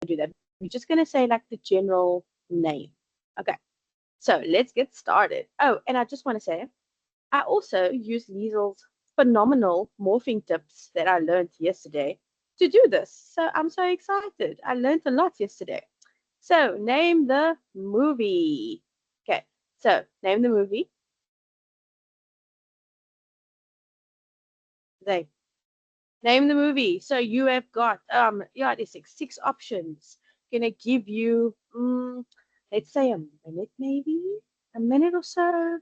do that. We're just going to say like the general name. Okay, so let's get started. Oh, and I just want to say, I also use Liesel's phenomenal morphing tips that I learned yesterday to do this. So I'm so excited. I learned a lot yesterday. So name the movie. Okay, so name the movie. They name the movie. So you have got yeah, it is six options. Gonna give you let's say a minute, maybe a minute or so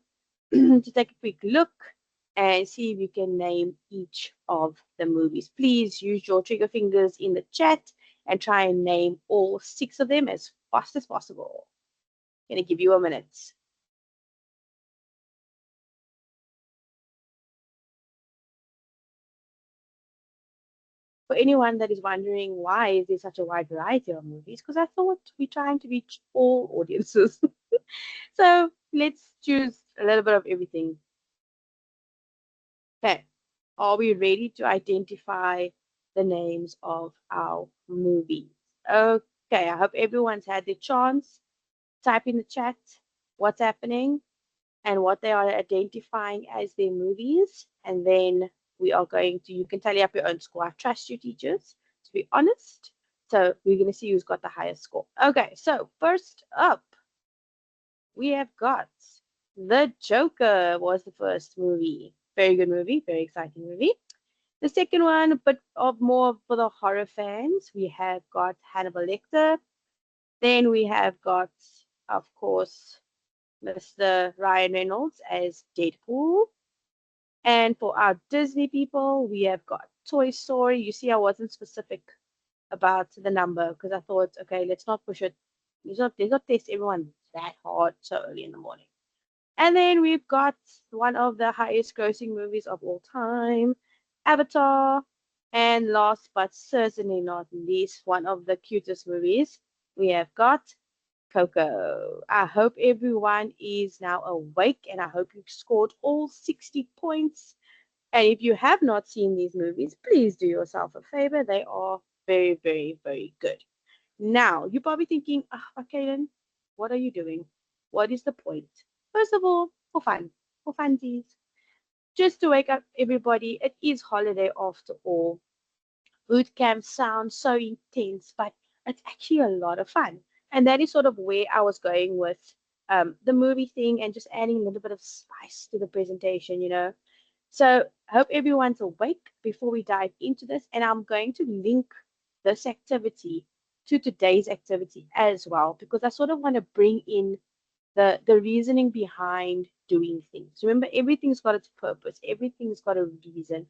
to take a quick look and see if you can name each of the movies. Please use your trigger fingers in the chat and try and name all six of them as fast as possible. Gonna give you a minute. For anyone that is wondering why is there such a wide variety of movies, because I thought we're trying to reach all audiences. So let's choose a little bit of everything. Okay, are we ready to identify the names of our movies? Okay, I hope everyone's had the chance. Type in the chat what's happening and what they are identifying as their movies. And then we are going to, you can tally up your own score. I trust you, teachers, to be honest. So we're going to see who's got the highest score. Okay, so first up, we have got The Joker was the first movie. Very good movie, very exciting movie. The second one, a bit of more for the horror fans, we have got Hannibal Lecter. Then we have got, of course, Mr. Ryan Reynolds as Deadpool. And for our Disney people, we have got Toy Story. You see, I wasn't specific about the number because I thought, okay, let's not push it. Let's not test everyone that hard so early in the morning. And then we've got one of the highest grossing movies of all time, Avatar. And last but certainly not least, one of the cutest movies, we have got Coco. I hope everyone is now awake and I hope you scored all 60 points. And if you have not seen these movies, please do yourself a favor. They are very, very, very good. Now, you're probably thinking, okay, then what are you doing? What is the point? First of all, for funsies, just to wake up everybody. It is holiday after all. Boot camp sounds so intense, but it's actually a lot of fun. And that is sort of where I was going with the movie thing and just adding a little bit of spice to the presentation, you know. So I hope everyone's awake before we dive into this. And I'm going to link this activity to today's activity as well, because I sort of want to bring in the reasoning behind doing things. Remember, everything's got its purpose, everything's got a reason.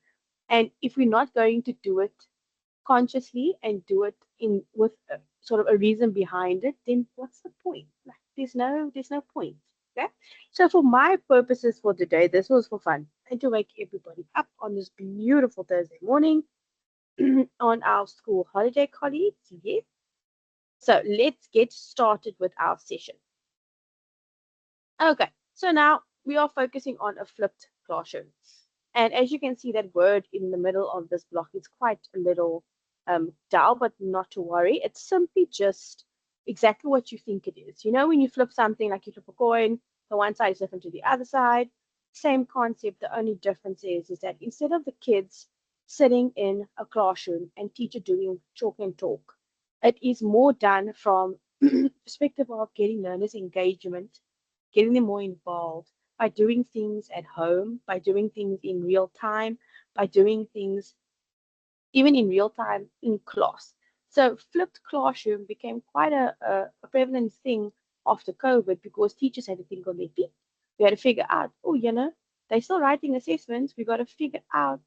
And if we're not going to do it consciously and do it in with sort of a reason behind it, then what's the point? Like, there's no point. Okay. So for my purposes for today, this was for fun and to wake everybody up on this beautiful Thursday morning on our school holiday, colleagues. Yes. So let's get started with our session. Okay. So now we are focusing on a flipped classroom. And as you can see, that word in the middle of this block is quite a little dull, but not to worry. It's simply just exactly what you think it is. You know, when you flip something, like you flip a coin, the one side is different to the other side. Same concept. The only difference is that instead of the kids sitting in a classroom and teacher doing chalk and talk, it is more done from perspective of getting learners engagement, getting them more involved by doing things at home, by doing things in real time, by doing things even in real time in class. So flipped classroom became quite a prevalent thing after COVID because teachers had to think on their feet. We had to figure out, oh, you know, they're still writing assessments. We got to figure out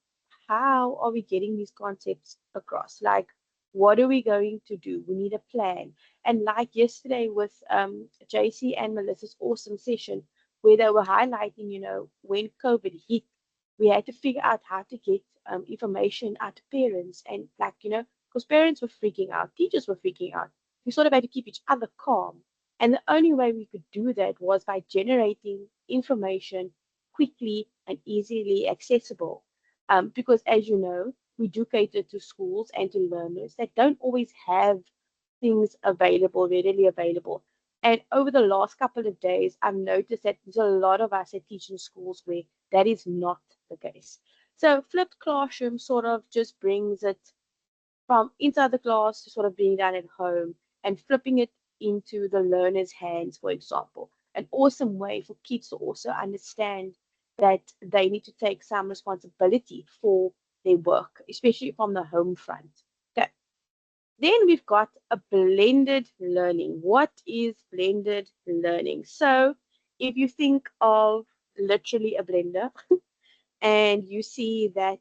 how are we getting these concepts across? Like, what are we going to do? We need a plan. And like yesterday with JC and Melissa's awesome session, where they were highlighting, you know, when COVID hit, we had to figure out how to get information out to parents and like, you know, because parents were freaking out, teachers were freaking out. We sort of had to keep each other calm. And the only way we could do that was by generating information quickly and easily accessible. Because as you know, we do cater to schools and to learners that don't always have things available, readily available. And over the last couple of days, I've noticed that there's a lot of us that teach in schools where that is not the case. So flipped classroom sort of just brings it from inside the class to sort of being done at home and flipping it into the learner's hands, for example. An awesome way for kids to also understand that they need to take some responsibility for their work, especially from the home front. Okay. Then we've got a blended learning. What is blended learning? So if you think of literally a blender and you see that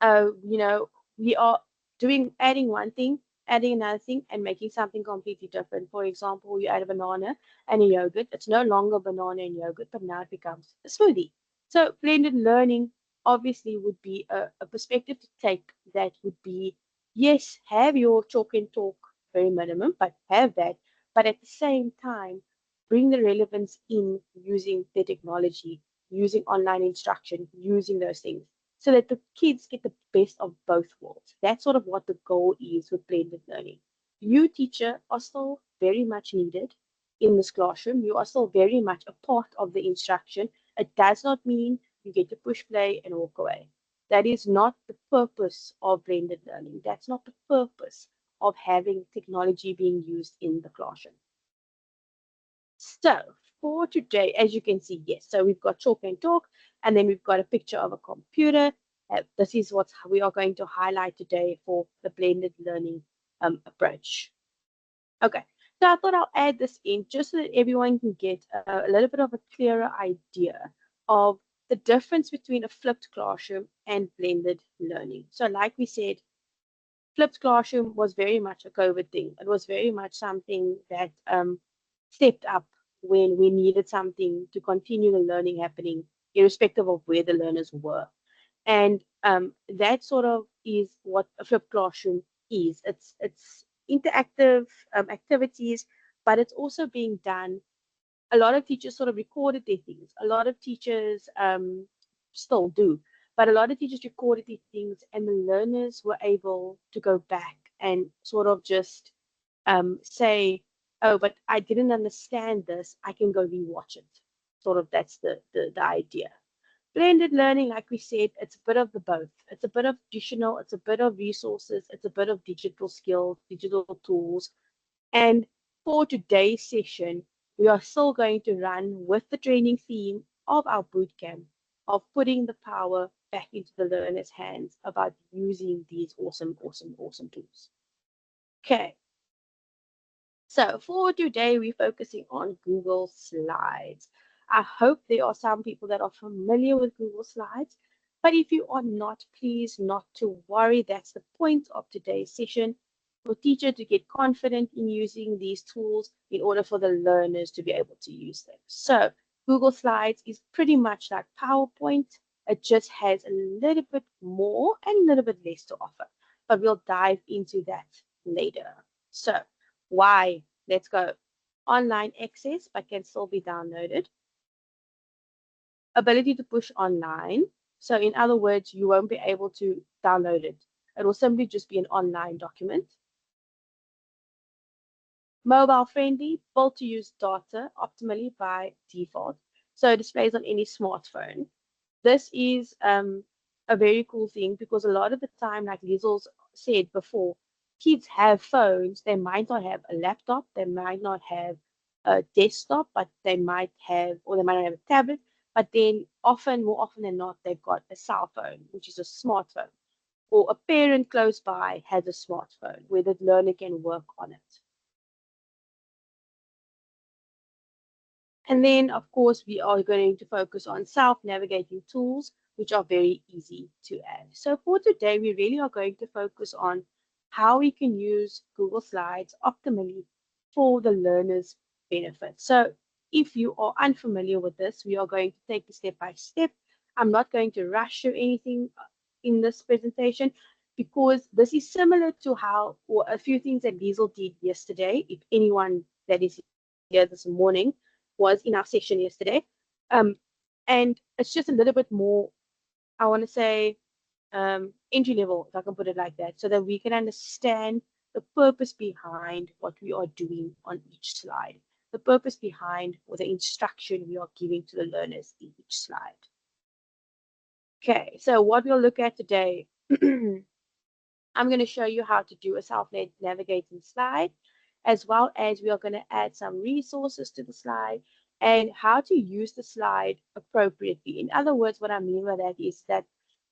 you know, we are doing adding one thing, adding another thing, and making something completely different. For example, you add a banana and a yogurt. It's no longer banana and yogurt, but now it becomes a smoothie. So blended learning obviously would be a perspective to take that would be, yes, have your chalk and talk very minimum, but have that. But at the same time, bring the relevance in using the technology, using online instruction, using those things so that the kids get the best of both worlds. That's sort of what the goal is with blended learning. You, teacher, are still very much needed in this classroom. You are still very much a part of the instruction. It does not mean you get to push play and walk away. That is not the purpose of blended learning. That's not the purpose of having technology being used in the classroom. So for today, as you can see, yes, so we've got chalk and talk, and then we've got a picture of a computer. This is what we are going to highlight today for the blended learning approach. Okay, so I thought I'll add this in just so that everyone can get a little bit of a clearer idea of the difference between a flipped classroom and blended learning. So like we said, flipped classroom was very much a COVID thing. It was very much something that stepped up when we needed something to continue the learning happening, irrespective of where the learners were. And that sort of is what a flipped classroom is. It's interactive activities, but it's also being done. A lot of teachers sort of recorded their things. A lot of teachers still do, but a lot of teachers recorded their things, and the learners were able to go back and sort of just say, "Oh, but I didn't understand this. I can go rewatch it." Sort of that's the idea. Blended learning, like we said, it's a bit of the both. It's a bit of traditional, it's a bit of resources, it's a bit of digital skills, digital tools, and for today's session, we are still going to run with the training theme of our bootcamp of putting the power back into the learner's hands about using these awesome, awesome, awesome tools. Okay, so for today, we're focusing on Google Slides. I hope there are some people that are familiar with Google Slides, but if you are not, please not to worry. That's the point of today's session for teacher to get confident in using these tools in order for the learners to be able to use them. So Google Slides is pretty much like PowerPoint. It just has a little bit more and a little bit less to offer, but we'll dive into that later. So why? Let's go. Online access, but can still be downloaded. Ability to push online. So in other words, you won't be able to download it. It will simply just be an online document. Mobile friendly, built to use data optimally by default. So it displays on any smartphone. This is a very cool thing because a lot of the time, like Liesel's said before, kids have phones. They might not have a laptop, they might not have a desktop, but they might have, or they might not have a tablet. But then more often than not, they've got a cell phone, which is a smartphone, or a parent close by has a smartphone where the learner can work on it. And then, of course, we are going to focus on self-navigating tools, which are very easy to add. So for today, we really are going to focus on how we can use Google Slides optimally for the learner's benefit. So if you are unfamiliar with this, we are going to take it step by step. I'm not going to rush through anything in this presentation because this is similar to how, or a few things that Liesel did yesterday. If anyone that is here this morning was in our session yesterday. Um, and it's just a little bit more, I want to say, entry level, if I can put it like that, so that we can understand the purpose behind what we are doing on each slide, the purpose behind or the instruction we are giving to the learners in each slide. Okay, so what we'll look at today, I'm going to show you how to do a self-navigating slide, as well as we are going to add some resources to the slide and how to use the slide appropriately. In other words, what I mean by that is that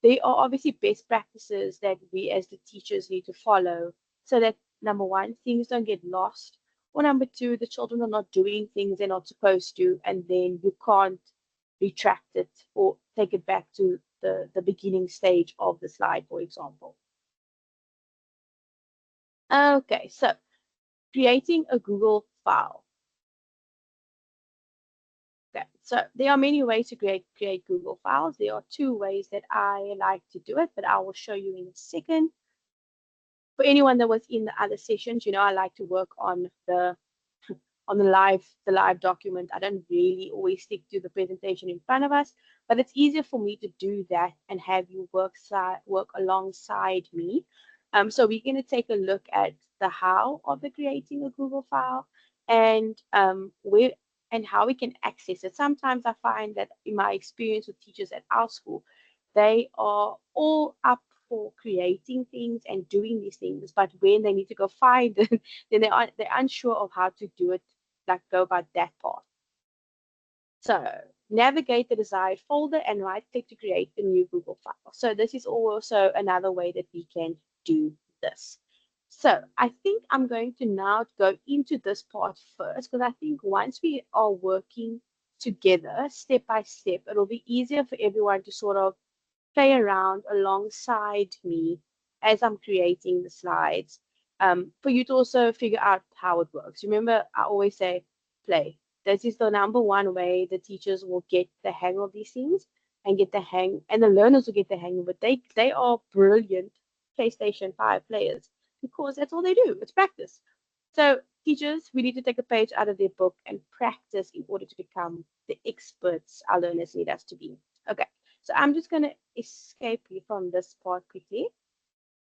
there are obviously best practices that we as the teachers need to follow so that, number one, things don't get lost, or number two, the children are not doing things they're not supposed to, and then you can't retract it or take it back to the beginning stage of the slide, for example. Okay, so creating a Google file. Okay, so there are many ways to create Google files. There are two ways that I like to do it, but I will show you in a second. For anyone that was in the other sessions, I like to work on the live document. I don't really always stick to the presentation in front of us, but it's easier for me to do that and have you work alongside me. So we're going to take a look at the how of the creating a Google file and where and how we can access it. Sometimes I find that in my experience with teachers at our school, they are all up for creating things and doing these things, but when they need to go find it, then they're unsure of how to do it, like go about that part. So navigate the desired folder and right click to create a new Google file. So this is also another way that we can do this. So I think I'm going to now go into this part first, because I think once we are working together step by step, it'll be easier for everyone to sort of play around alongside me as I'm creating the slides, for you to also figure out how it works. Remember, I always say play. This is the number one way the teachers will get the hang of these things and get the hang, and the learners will get the hang of it. They are brilliant PlayStation 5 players because that's all they do. It's practice. So teachers, we need to take a page out of their book and practice in order to become the experts our learners need us to be. Okay, so I'm just going to escape from this part quickly.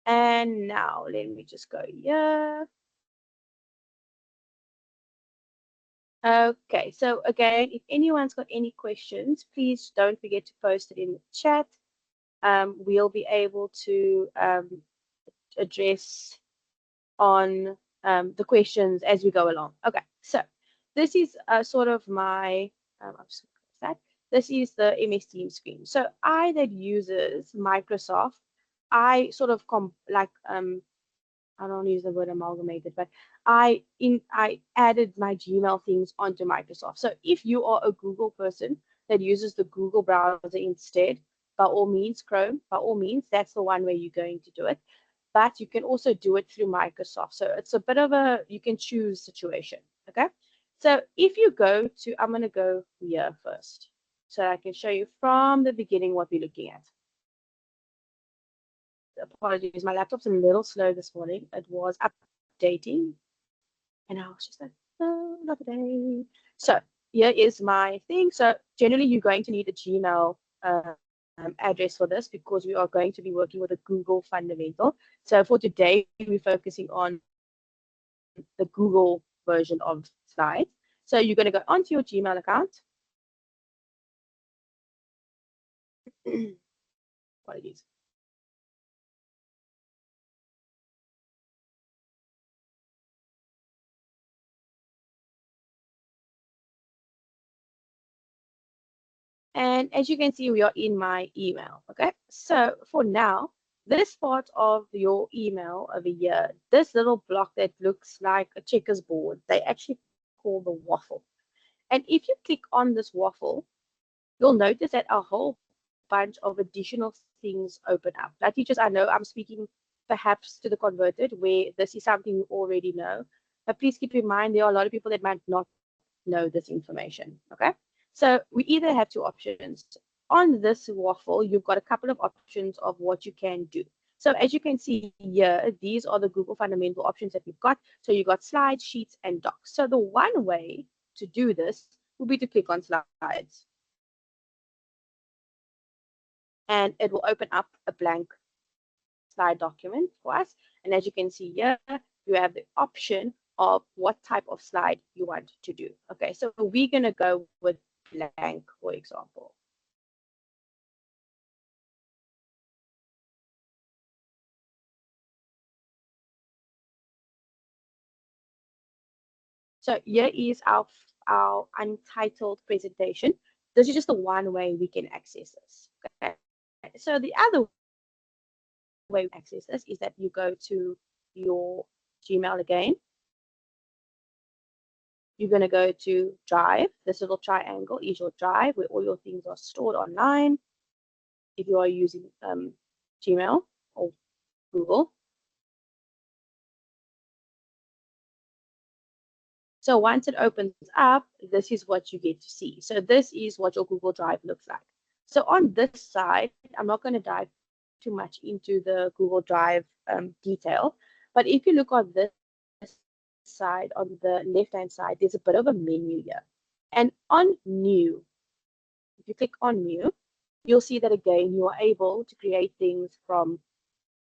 And now let me just go here. Okay, so again, if anyone's got any questions, please don't forget to post it in the chat. We'll be able to address on the questions as we go along. Okay, so this is sort of my, I'm just going to that. This is the MS Teams screen. So I that uses Microsoft, I sort of I don't use the word amalgamated, but I added my Gmail things onto Microsoft. So if you are a Google person that uses the Google browser instead, by all means, Chrome, by all means, that's the one way you're going to do it. But you can also do it through Microsoft. So it's a bit of you can choose situation. Okay. So if you go to, I'm going to go here first so I can show you from the beginning what we're looking at. Apologies, my laptop's a little slow this morning. It was updating, and I was just like, oh, another day. So here is my thing. So generally, you're going to need a Gmail address for this because we are going to be working with a Google fundamental. So for today, we're focusing on the Google version of slides. So you're going to go onto your Gmail account. Apologies. And as you can see, we are in my email. Okay, so for now, this part of your email over here, this little block that looks like a checkers board, they actually call the waffle. And if you click on this waffle, you'll notice that a whole bunch of additional things open up. Now, teachers, I know I'm speaking perhaps to the converted where this is something you already know, but please keep in mind there are a lot of people that might not know this information. Okay, so we either have two options. On this waffle, you've got a couple of options of what you can do. So as you can see here, these are the Google fundamental options that we've got. So you've got slides, sheets, and docs. So the one way to do this will be to click on slides. And it will open up a blank slide document for us. And as you can see here, you have the option of what type of slide you want to do. Okay, so we're going to go with blank, for example. So here is our untitled presentation. This is just the one way we can access this. Okay. So the other way we access this is that you go to your Gmail again. You're going to go to Drive. This little triangle is your Drive where all your things are stored online. If you are using Gmail or Google. So once it opens up, this is what you get to see. So this is what your Google Drive looks like. So on this side, I'm not going to dive too much into the Google Drive detail, but if you look on this side, on the left-hand side, there's a bit of a menu here. And on New, if you click on New, you'll see that again, you are able to create things from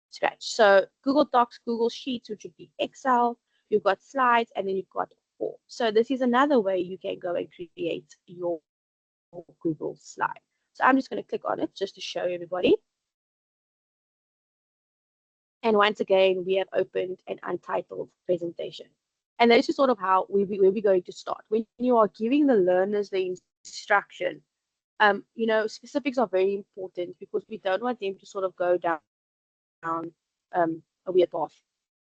scratch. So Google Docs, Google Sheets, which would be Excel, you've got slides, and then you've got forms. So this is another way you can go and create your Google slide. So I'm just going to click on it just to show everybody. And once again, we have opened an untitled presentation. And this is sort of how where we're going to start. When you are giving the learners the instruction, you know, specifics are very important because we don't want them to sort of go down a weird path.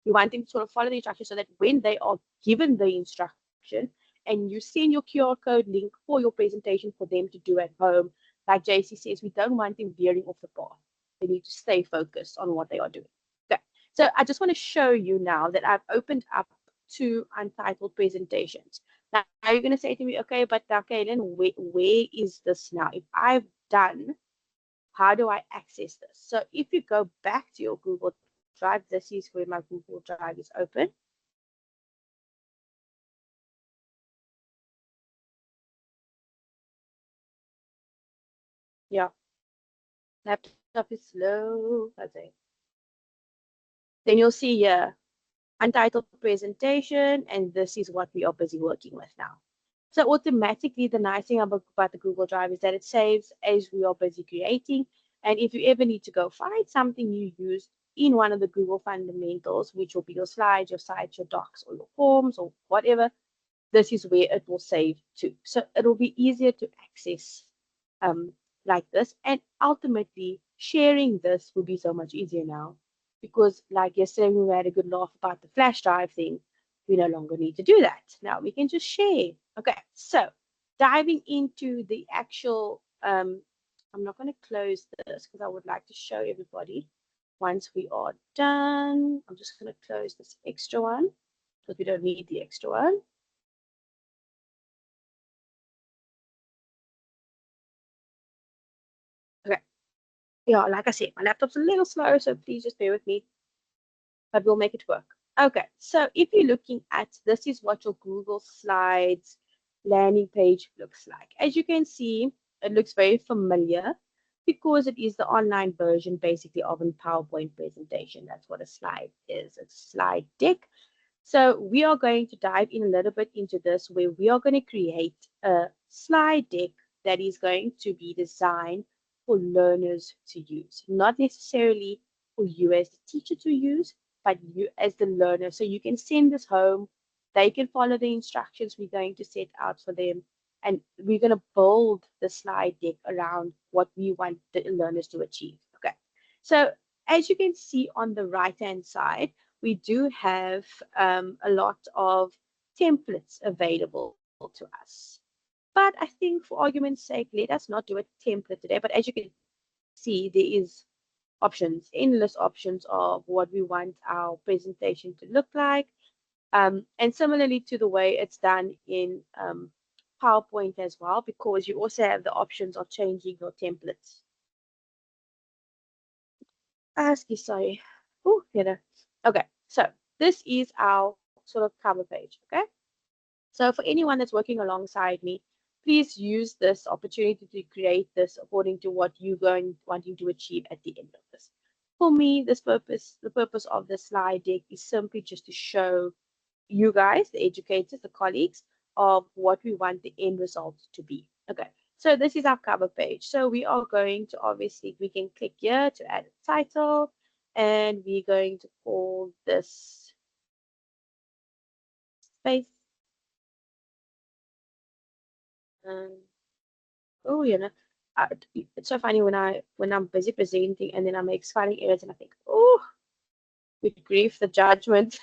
We want them to sort of follow the instructions so that when they are given the instruction and you send your QR code link for your presentation for them to do at home, like JC says, we don't want them veering off the path. They need to stay focused on what they are doing. Okay, so I just want to show you now that I've opened up two untitled presentations. Now you're going to say to me, okay, but Kaylin, where is this now? If I've done, how do I access this? So if you go back to your Google Drive, this is where my Google Drive is open. Yeah, laptop is slow. I think. Then you'll see here, untitled presentation, and this is what we are busy working with now. So automatically, the nice thing about the Google Drive is that it saves as we are busy creating. And if you ever need to go find something you used in one of the Google fundamentals, which will be your slides, your sites, your docs, or your forms, or whatever, this is where it will save to. So it'll be easier to access um, like this. And ultimately, sharing this will be so much easier now because, like yesterday, we had a good laugh about the flash drive thing. We no longer need to do that. Now we can just share. Okay, so diving into the actual, I'm not going to close this because I would like to show everybody once we are done. I'm just going to close this extra one because we don't need the extra one. Okay. Yeah, like I said, my laptop's a little slow, so please just bear with me, but we'll make it work. Okay, so if you're looking at this is what your Google Slides landing page looks like. As you can see, it looks very familiar because it is the online version basically of a PowerPoint presentation. That's what a slide is. It's a slide deck. So we are going to dive in a little bit into this where we are going to create a slide deck that is going to be designed for learners to use, not necessarily for you as the teacher to use, but you as the learner. So you can send this home, they can follow the instructions we're going to set out for them, and we're going to build the slide deck around what we want the learners to achieve. Okay, so as you can see on the right-hand side, we do have a lot of templates available to us. But I think for argument's sake, let us not do a template today. But as you can see, there is options, endless options of what we want our presentation to look like. And similarly to the way it's done in PowerPoint as well, because you also have the options of changing your templates. Sorry. Oh, here. Okay, so this is our sort of cover page, okay? So for anyone that's working alongside me, please use this opportunity to create this according to what you're wanting to achieve at the end of this. for me, the purpose of the slide deck is simply just to show you guys, the educators, the colleagues, of what we want the end result to be. Okay, so this is our cover page. So we are going to, obviously, we can click here to add a title, and we're going to call this space. Um, oh, it's so funny when I'm busy presenting and then I make spelling errors and I think, oh, good grief, the judgment.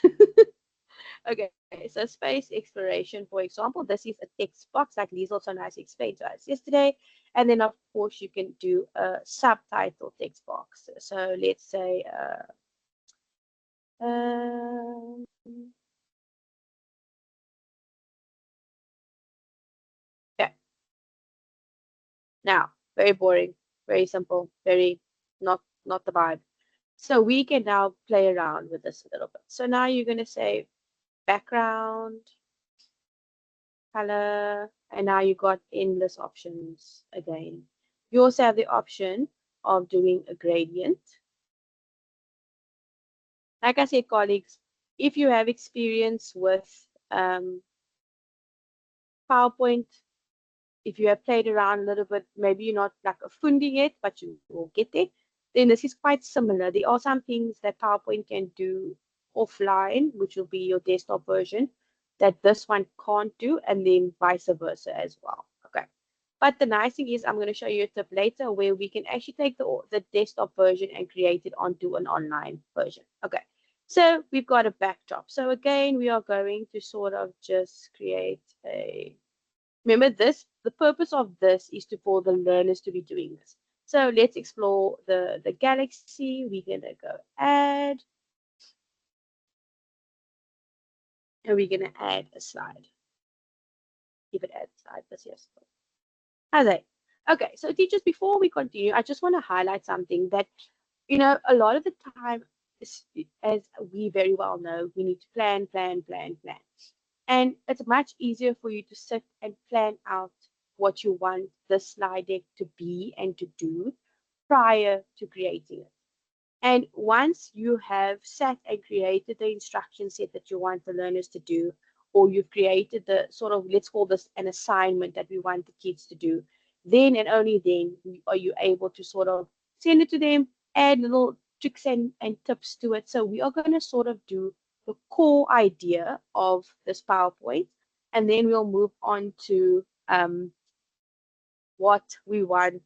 Okay, so space exploration, for example, this is a text box like Liesl so nicely explained to us yesterday. And then, of course, you can do a subtitle text box. So let's say, um, yeah, now, very boring, very simple, very not the vibe. So we can now play around with this a little bit. So now you're going to say background, color, and now you got endless options again. You also have the option of doing a gradient. Like I said, colleagues, if you have experience with PowerPoint, if you have played around a little bit, maybe you're not like a fundi yet, but you will get there, then this is quite similar. There are some things that PowerPoint can do offline, which will be your desktop version, that this one can't do, and then vice versa as well. Okay. But the nice thing is I'm going to show you a tip later where we can actually take the desktop version and create it onto an online version. Okay, so we've got a backdrop. So again, we are going to sort of just create a, remember this, the purpose of this is to for the learners to be doing this. So let's explore the galaxy. We're going to go add, and we're going to add a slide. Give it add slide, this yes. How's that? Okay, so teachers, before we continue, I just want to highlight something that, a lot of the time, as we very well know, we need to plan, plan, plan, plan. And it's much easier for you to sit and plan out what you want the slide deck to be and to do prior to creating it. And once you have sat and created the instruction set that you want the learners to do, or you've created the sort of, let's call this an assignment that we want the kids to do, then and only then are you able to sort of send it to them, add little tricks and tips to it. So we are going to sort of do the core idea of this PowerPoint, and then we'll move on to what we want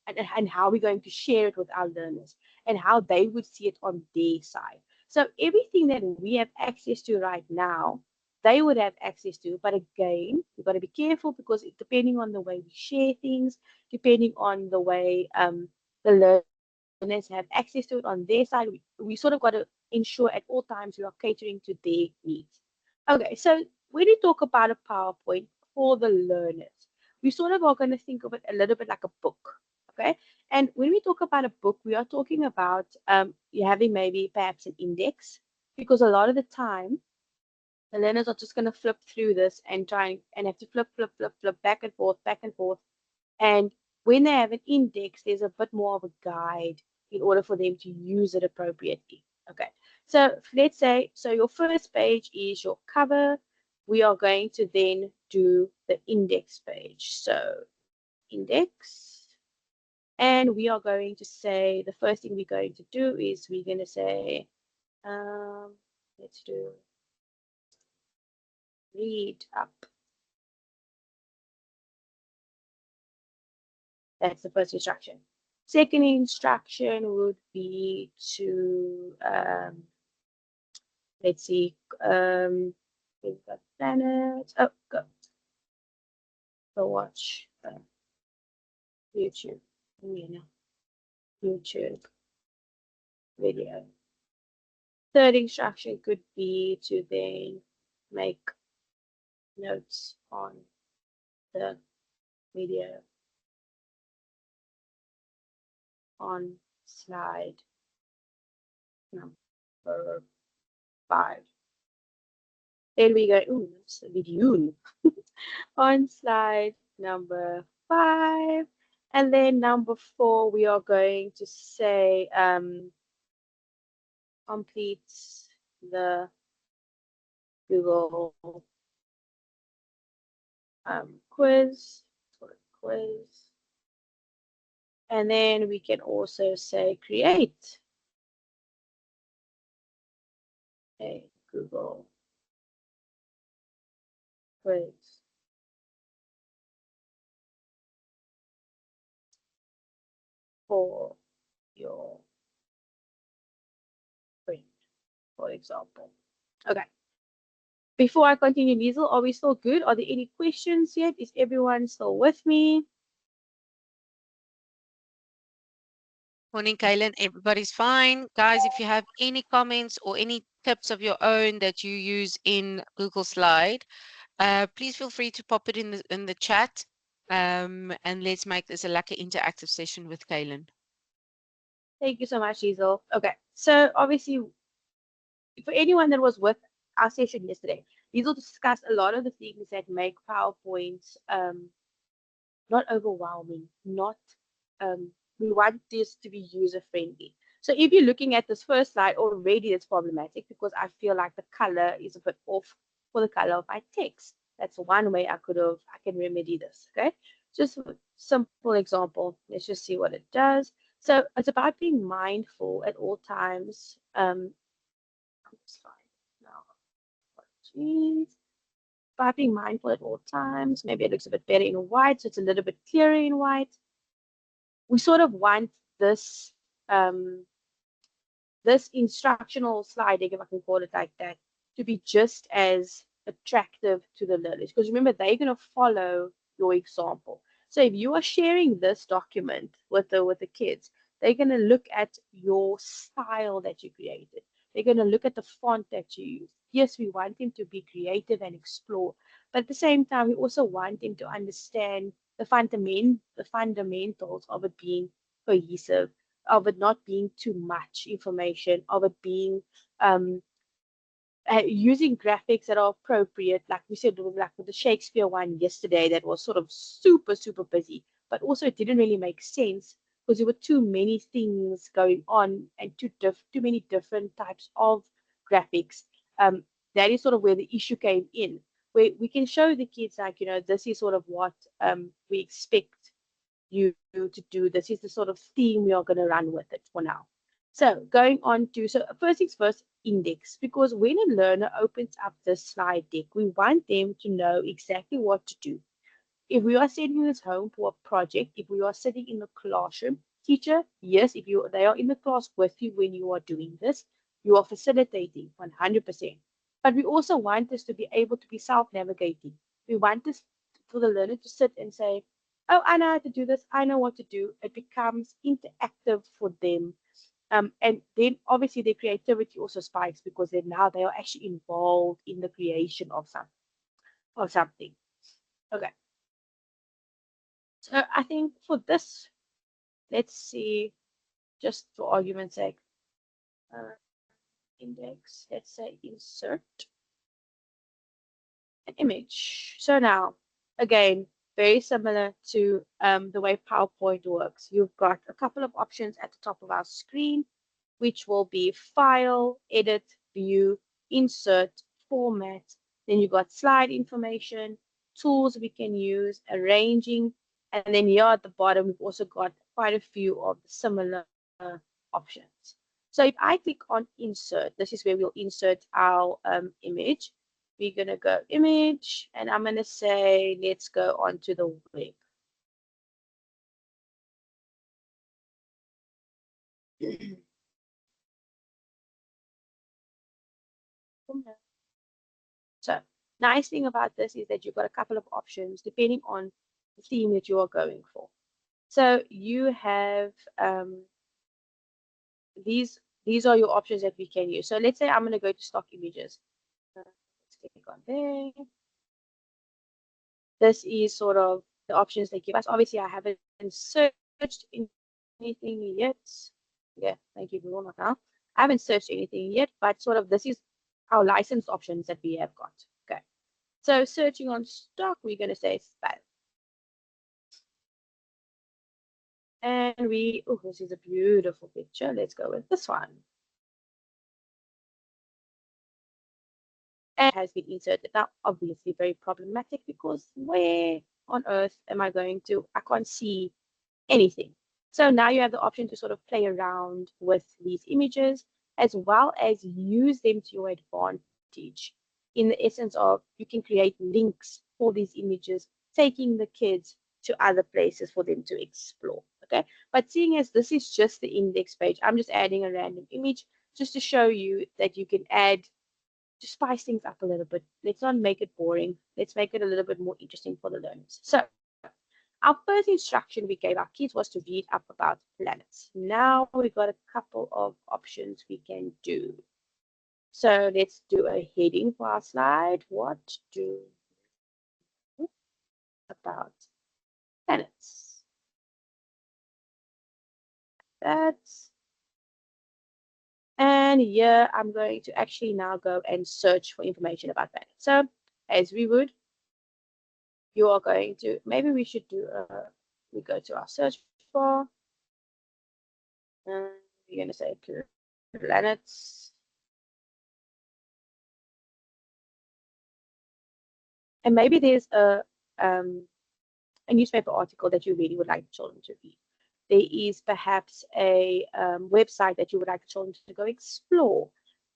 and how we're going to share it with our learners and how they would see it on their side. So everything that we have access to right now, they would have access to. But again, we've got to be careful because depending on the way we share things, depending on the way the learners have access to it on their side, we sort of got to ensure at all times we are catering to their needs. Okay, so when we talk about a PowerPoint for the learners, we sort of are going to think of it a little bit like a book. Okay, and when we talk about a book, we are talking about you having maybe perhaps an index, because a lot of the time the learners are just going to flip through this and try and have to flip back and forth, back and forth. And when they have an index, there's a bit more of a guide in order for them to use it appropriately. Okay, so let's say, so your first page is your cover. We are going to then do the index page. So index, and we are going to say, the first thing we're going to do is we're going to say, let's do read up. That's the first instruction. Second instruction would be to, let's see, we've got planets. Oh, go watch YouTube. YouTube video. Third instruction could be to then make notes on the video on slide number 5. Then we go, ooh, that's a video on slide number 5. And then number 4, we are going to say, complete the Google quiz. Let's call it quiz. And then we can also say create a Google quiz for your friend, for example. Okay. Before I continue, Liesel, are we still good? Are there any questions yet? Is everyone still with me? Morning, Kaylin. Everybody's fine. Guys, if you have any comments or any tips of your own that you use in Google Slide, please feel free to pop it in the chat. And let's make this a like an interactive session with Kaylin. Thank you so much, Liesel. Okay. So obviously, for anyone that was with our session yesterday, Liesel discussed a lot of the things that make PowerPoint not overwhelming, not we want this to be user friendly. So if you're looking at this first slide already, it's problematic because I feel like the color is a bit off for the color of my text. That's one way I can remedy this. Okay, just a simple example. Let's just see what it does. So it's about being mindful at all times. Oops, fine. Now, geez. About being mindful at all times. Maybe it looks a bit better in white, so it's a little bit clearer in white. We sort of want this um, this instructional slide deck, if I can call it like that, to be just as attractive to the learners. Because remember, they're going to follow your example. So if you are sharing this document with the kids, they're going to look at your style that you created. They're going to look at the font that you use. Yes, we want them to be creative and explore, but at the same time, we also want them to understand the fundamentals of it being cohesive, of it not being too much information, of it being using graphics that are appropriate, like we said, like with the Shakespeare one yesterday, that was sort of super, super busy, but also it didn't really make sense because there were too many things going on and too many different types of graphics. That is sort of where the issue came in, where we can show the kids like, this is sort of what we expect you to do. This is the sort of theme we are going to run with it for now. So going on to, so first things first, index, because when a learner opens up this slide deck, we want them to know exactly what to do. If we are sending this home for a project, if we are sitting in the classroom, teacher, yes, if they are in the class with you when you are doing this, you are facilitating 100%. But we also want this to be able to be self-navigating. We want this for the learner to sit and say, oh, I know how to do this. I know what to do. It becomes interactive for them. And then obviously their creativity also spikes because then now they are actually involved in the creation of something. Okay. So I think for this, let's see, just for argument's sake, uh, index, let's say insert an image. So now, again, very similar to the way PowerPoint works. You've got a couple of options at the top of our screen, which will be File, Edit, View, Insert, Format. Then you've got slide information, tools we can use, arranging, and then here at the bottom, we've also got quite a few of the similar options. So if I click on Insert, this is where we'll insert our image. We're going to go image, and I'm going to say, let's go onto the web. So nice thing about this is that you've got a couple of options depending on the theme that you are going for. So you have these are your options that we can use. So let's say I'm going to go to stock images. Let's click on there. This is sort of the options they give us. Obviously, I haven't searched anything yet. Yeah, thank you, Google, not now. I haven't searched anything yet, but sort of this is our licensed options that we have got. Okay. So searching on stock, we're going to say spell. And oh, this is a beautiful picture. Let's go with this one. and has been inserted. Now, obviously, very problematic because where on earth am I going to? I can't see anything. So now you have the option to sort of play around with these images as well as use them to your advantage in the essence of you can create links for these images, taking the kids to other places for them to explore. Okay. But seeing as this is just the index page, I'm just adding a random image just to show you that you can add to spice things up a little bit. Let's not make it boring. Let's make it a little bit more interesting for the learners. So our first instruction we gave our kids was to read up about planets. Now we've got a couple of options we can do. So let's do a heading for our slide. What do about planets? That's and here I'm going to actually now go and search for information about planets. So as we would, you are going to maybe we should do a we go to our search bar and we're going to say planets. And maybe there's um, a newspaper article that you really would like children to read. There is perhaps a website that you would like children to go explore.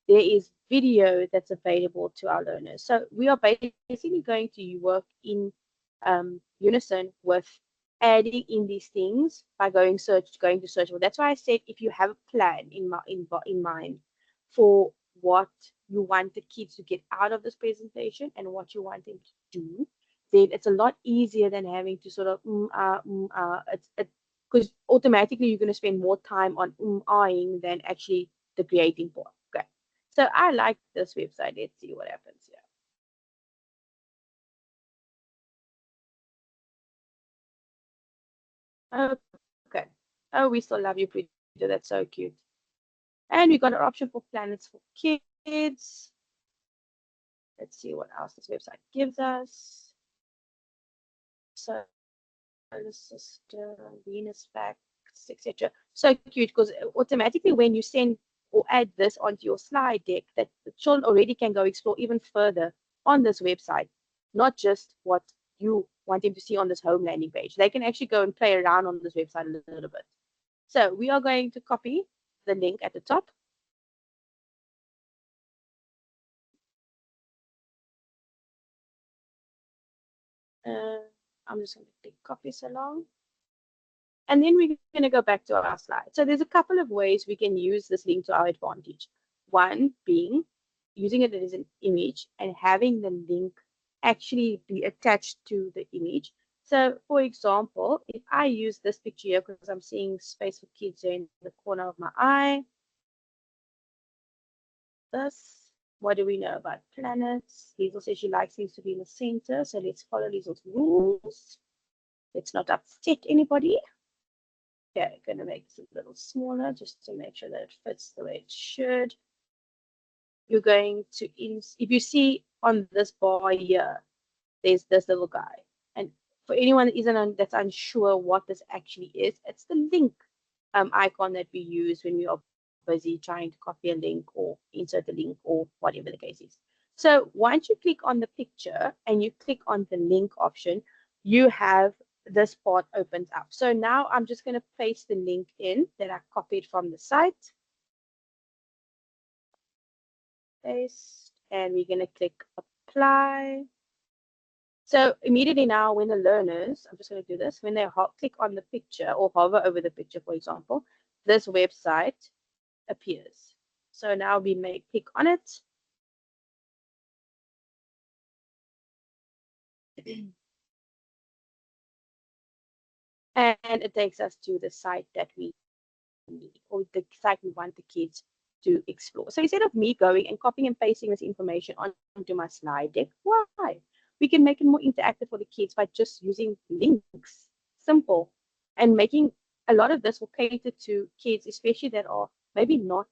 There is video that's available to our learners. So we are basically going to work in unison with adding in these things by going to search. Well, that's why I said if you have a plan in mind for what you want the kids to get out of this presentation and what you want them to do, then it's a lot easier than having to sort of it's because automatically you're going to spend more time on ahing than actually the creating part. Okay, so I like this website. Let's see what happens here. Okay. Oh, we still love you, Preacher. That's so cute. And we got an option for planets for kids. Let's see what else this website gives us. So solar system, Venus facts, etc. So cute because automatically when you send or add this onto your slide deck, that the children already can go explore even further on this website, not just what you want them to see on this home landing page. They can actually go and play around on this website a little bit. So we are going to copy the link at the top. Uh, I'm just going to click copy so long. And then we're going to go back to our slide. So there's a couple of ways we can use this link to our advantage. One being using it as an image and having the link actually be attached to the image. So for example, if I use this picture here, because I'm seeing space for kids here in the corner of my eye, this, what do we know about planets? Hazel says she likes things to be in the center. So let's follow Hazel's rules. Let's not upset anybody. Okay, going to make this a little smaller just to make sure that it fits the way it should. You're going to, if you see on this bar here, there's this little guy. And for anyone that that's unsure what this actually is, it's the link icon that we use when we are busy trying to copy a link or insert a link or whatever the case is. So once you click on the picture and you click on the link option, you have this part opens up. So now I'm just going to paste the link in that I copied from the site. Paste, and we're going to click apply. So immediately now when the learners, I'm just going to do this, when they click on the picture or hover over the picture, for example, this website appears. So now we may click on it. And it takes us to the site that we need or the site we want the kids to explore. So instead of me going and copying and pasting this information onto my slide deck, why? We can make it more interactive for the kids by just using links. Simple. And making a lot of this will cater to kids, especially that are maybe not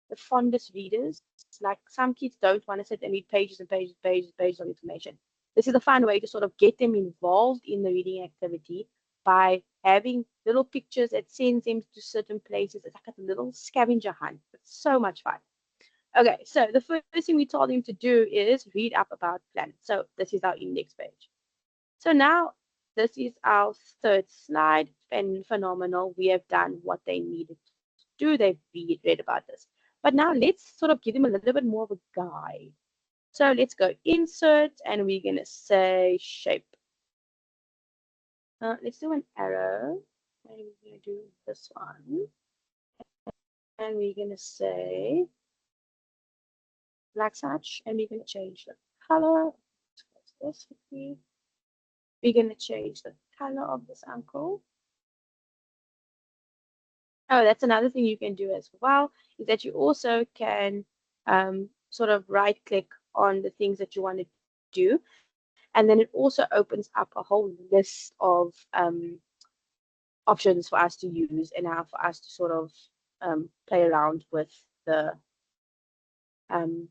the fondest readers. Like some kids don't want to sit and read pages and pages and pages and pages of information. This is a fun way to sort of get them involved in the reading activity by having little pictures that sends them to certain places. It's like a little scavenger hunt. It's so much fun. Okay, so the first thing we told him to do is read up about planets. So this is our index page. So now this is our third slide, and phenomenal. We have done what they needed to do. They've read about this. But now let's sort of give them a little bit more of a guide. So let's go insert, and we're gonna say shape. Let's do an arrow, and we're gonna do this one, and we're gonna say black such, and we're gonna change the color. This would be. We're gonna change the color of this ankle. Oh, that's another thing you can do as well, is that you also can sort of right click on the things that you want to do. And then it also opens up a whole list of options for us to use and how for us to sort of play around with um,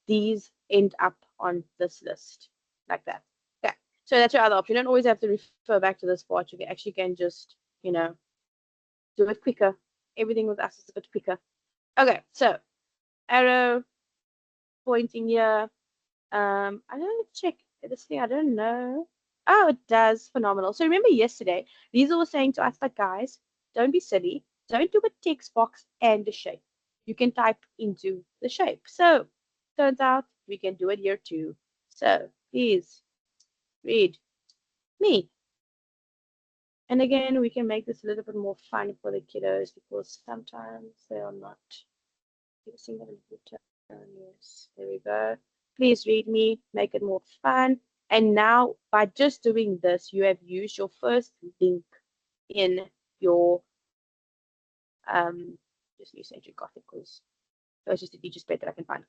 these end up on this list like that. Okay, so that's your other option. You don't always have to refer back to this part. You actually can just, do it quicker. Everything with us is a bit quicker. Okay, so arrow pointing here. I don't check this thing. I don't know. Oh, it does. Phenomenal. So remember yesterday, Lisa was saying to us, but guys, don't be silly. Don't do a text box and a shape. You can type into the shape. So turns out we can do it here too. So please read me. And again, we can make this a little bit more fun for the kiddos because sometimes they are not using it in return. Yes, there we go. Please read me, make it more fun. And now, by just doing this, you have used your first link in your just new century Gothic because those just the teacher spread that I can find.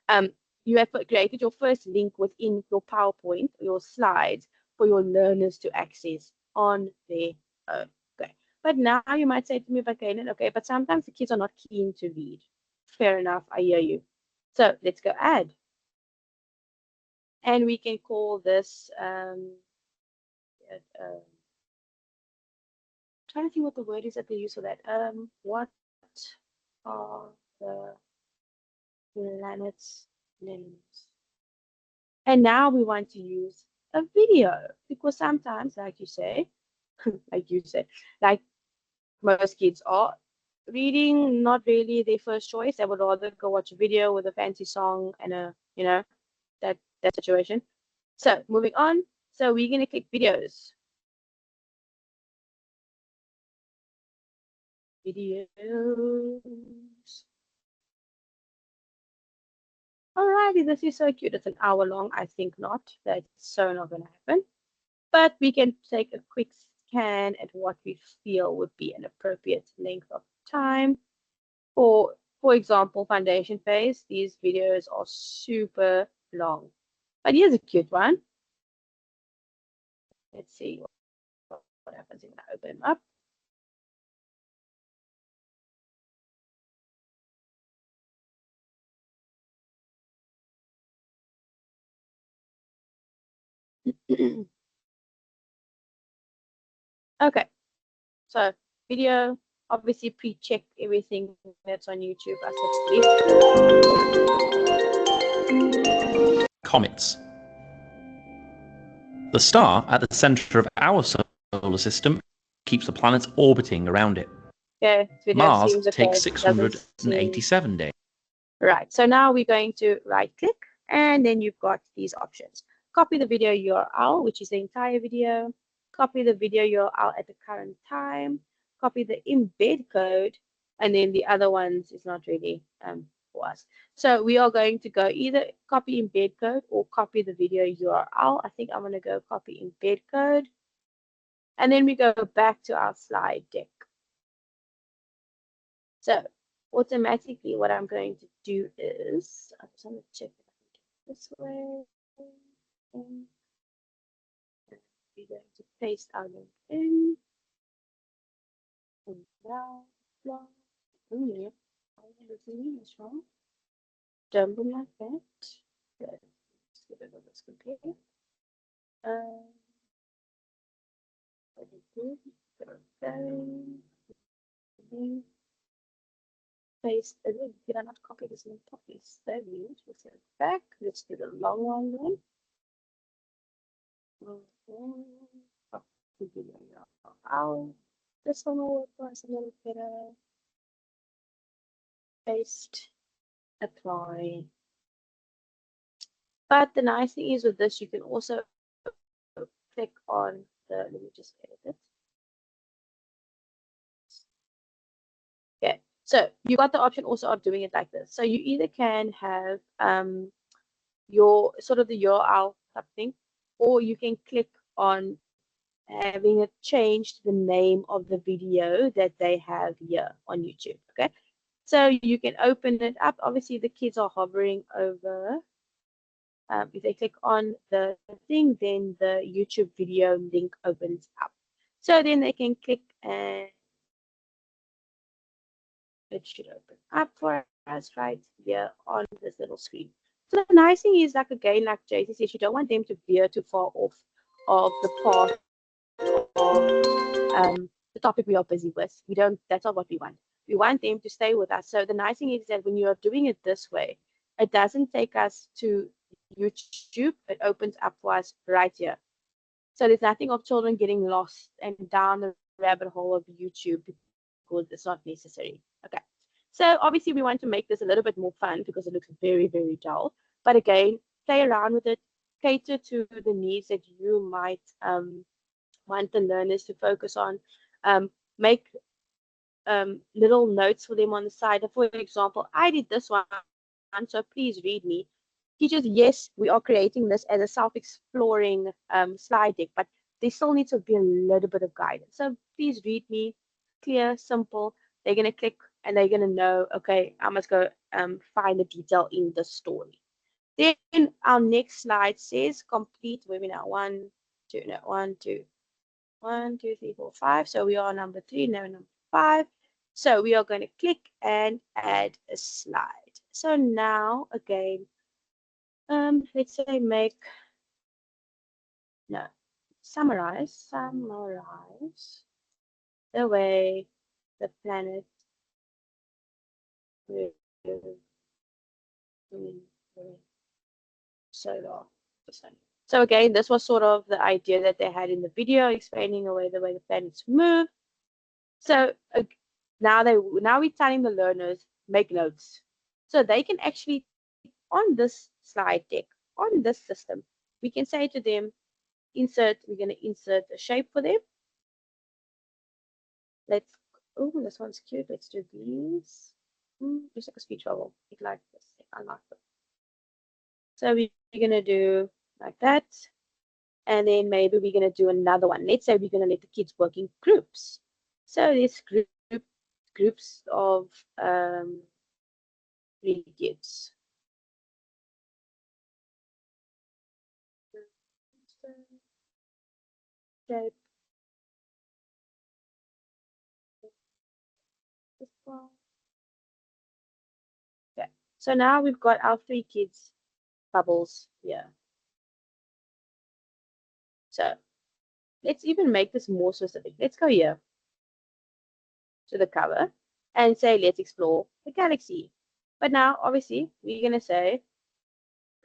um, you have created your first link within your PowerPoint, your slides for your learners to access on their own. Okay. But now you might say to me, okay, but sometimes the kids are not keen to read. Fair enough, I hear you. So let's go add. And we can call this, trying to think what the word is that they use for that. What are the planet's names? And now we want to use a video because sometimes, like you say, like you said, like most kids are reading not really their first choice. They would rather go watch a video with a fancy song and that situation. So moving on. So we're gonna click videos. Videos. Alrighty, this is so cute. It's an hour long. I think not. That's so not gonna happen. But we can take a quick scan at what we feel would be an appropriate length of time. For example, foundation phase, these videos are super long. But here's a cute one. Let's see what happens when I open them up. Okay, so video, obviously pre-check everything that's on YouTube. Comets. The star at the center of our solar system keeps the planets orbiting around it. Okay, Mars seems okay. takes 687 days. Right, so now we're going to right click and then you've got these options. Copy the video URL, which is the entire video. Copy the video URL at the current time. Copy the embed code. And then the other ones is not really for us. So we are going to go either copy embed code or copy the video URL. I think I'm going to go copy embed code. And then we go back to our slide deck. So automatically what I'm going to do is, I just want to check this way. And we're going to paste our link in. And now, blah. Oh, yeah. What's wrong? Jumble like that. Good. Let's get rid of this compare. Very good. paste. Did I not copy this link properly? So weird. Let's go back. Let's do the long one then. Copy video out. This one will work for us a little better. Paste. Apply. But the nice thing is with this, you can also click on the, let me just edit it. Okay, so you got the option also of doing it like this. So you either can have your sort of the URL type thing, or you can click on having it changed the name of the video that they have here on YouTube. Okay, so you can open it up. Obviously, the kids are hovering over. If they click on the thing, then the YouTube video link opens up. So then they can click and it should open up for us right here on this little screen. So the nice thing is, like again, like Jason says, you don't want them to veer too far off of the path of the topic we are busy with. We don't, that's not what we want. We want them to stay with us. So the nice thing is that when you are doing it this way, it doesn't take us to YouTube. It opens up for us right here. So there's nothing of children getting lost and down the rabbit hole of YouTube because it's not necessary. Okay. So obviously we want to make this a little bit more fun because it looks very, very dull. But again, play around with it, cater to the needs that you might want the learners to focus on. Make little notes for them on the side. For example, I did this one, so please read me. Teachers, yes, we are creating this as a self-exploring slide deck, but there still needs to be a little bit of guidance. So please read me, clear, simple. They're going to click and they're going to know, okay, I must go find the detail in the story. Then our next slide says complete webinar. One, two, no, one, two. 1, 2, 3, 4, 5. So we are number 3, now number 5. So we are going to click and add a slide. So now again, let's say summarize the way the planet moves solar system. So again, this was sort of the idea that they had in the video, explaining away the way the planets move. So now we're telling the learners make notes, so they can actually on this slide deck on this system, we can say to them, insert. We're going to insert a shape for them. Let's. Oh, this one's cute. Let's do these. Just like a speech bubble. It like this. I like it. So we're going to do like that. And then maybe we're going to do another one. Let's say we're going to let the kids work in groups. So this groups of 3 kids. Shape. Okay. So now we've got our 3 kids bubbles here. So let's even make this more specific. Let's go here to the cover and say, let's explore the galaxy. But now, obviously, we're going to say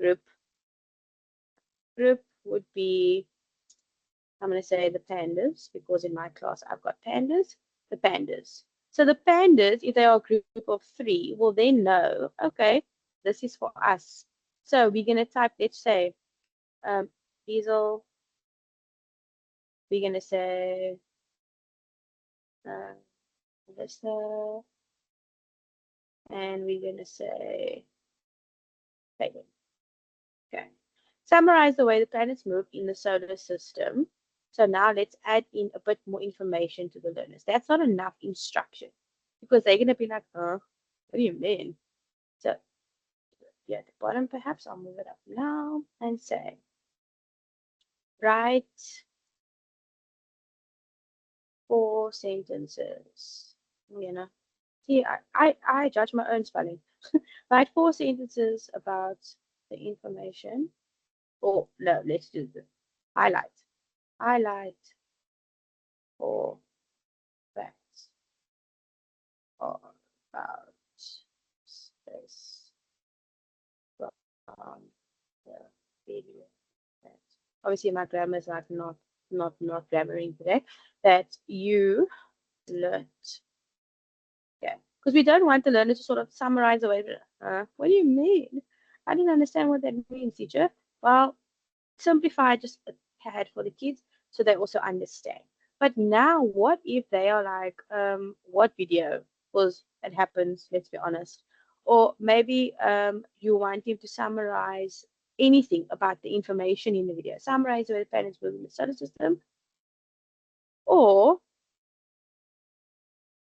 group. Group would be, I'm going to say the pandas, because in my class I've got pandas, the pandas. So the pandas, if they are a group of 3, will then know, okay, this is for us. So we're going to type, let's say, Diesel. We're going to say, Melissa, and we're going to say Peyton. Okay. Summarize the way the planets move in the solar system. So now let's add in a bit more information to the learners. That's not enough instruction because they're going to be like, what do you mean? So yeah, at the bottom, perhaps I'll move it up now and say, write 4 sentences. You know, see, I judge my own spelling. Write 4 sentences about the information. Or no, let's do the highlight. Highlight 4 facts about this from the video. That obviously my grammar is like not grammaring today. That you learned. Yeah, because we don't want the learner to sort of summarize away. What do you mean? I didn't understand what that means, teacher. Well, simplify just a tad for the kids so they also understand. But now, what if they are like, what video? Because it happens, let's be honest. Or maybe you want him to summarize anything about the information in the video. Summarize the way the planets move in the solar system, or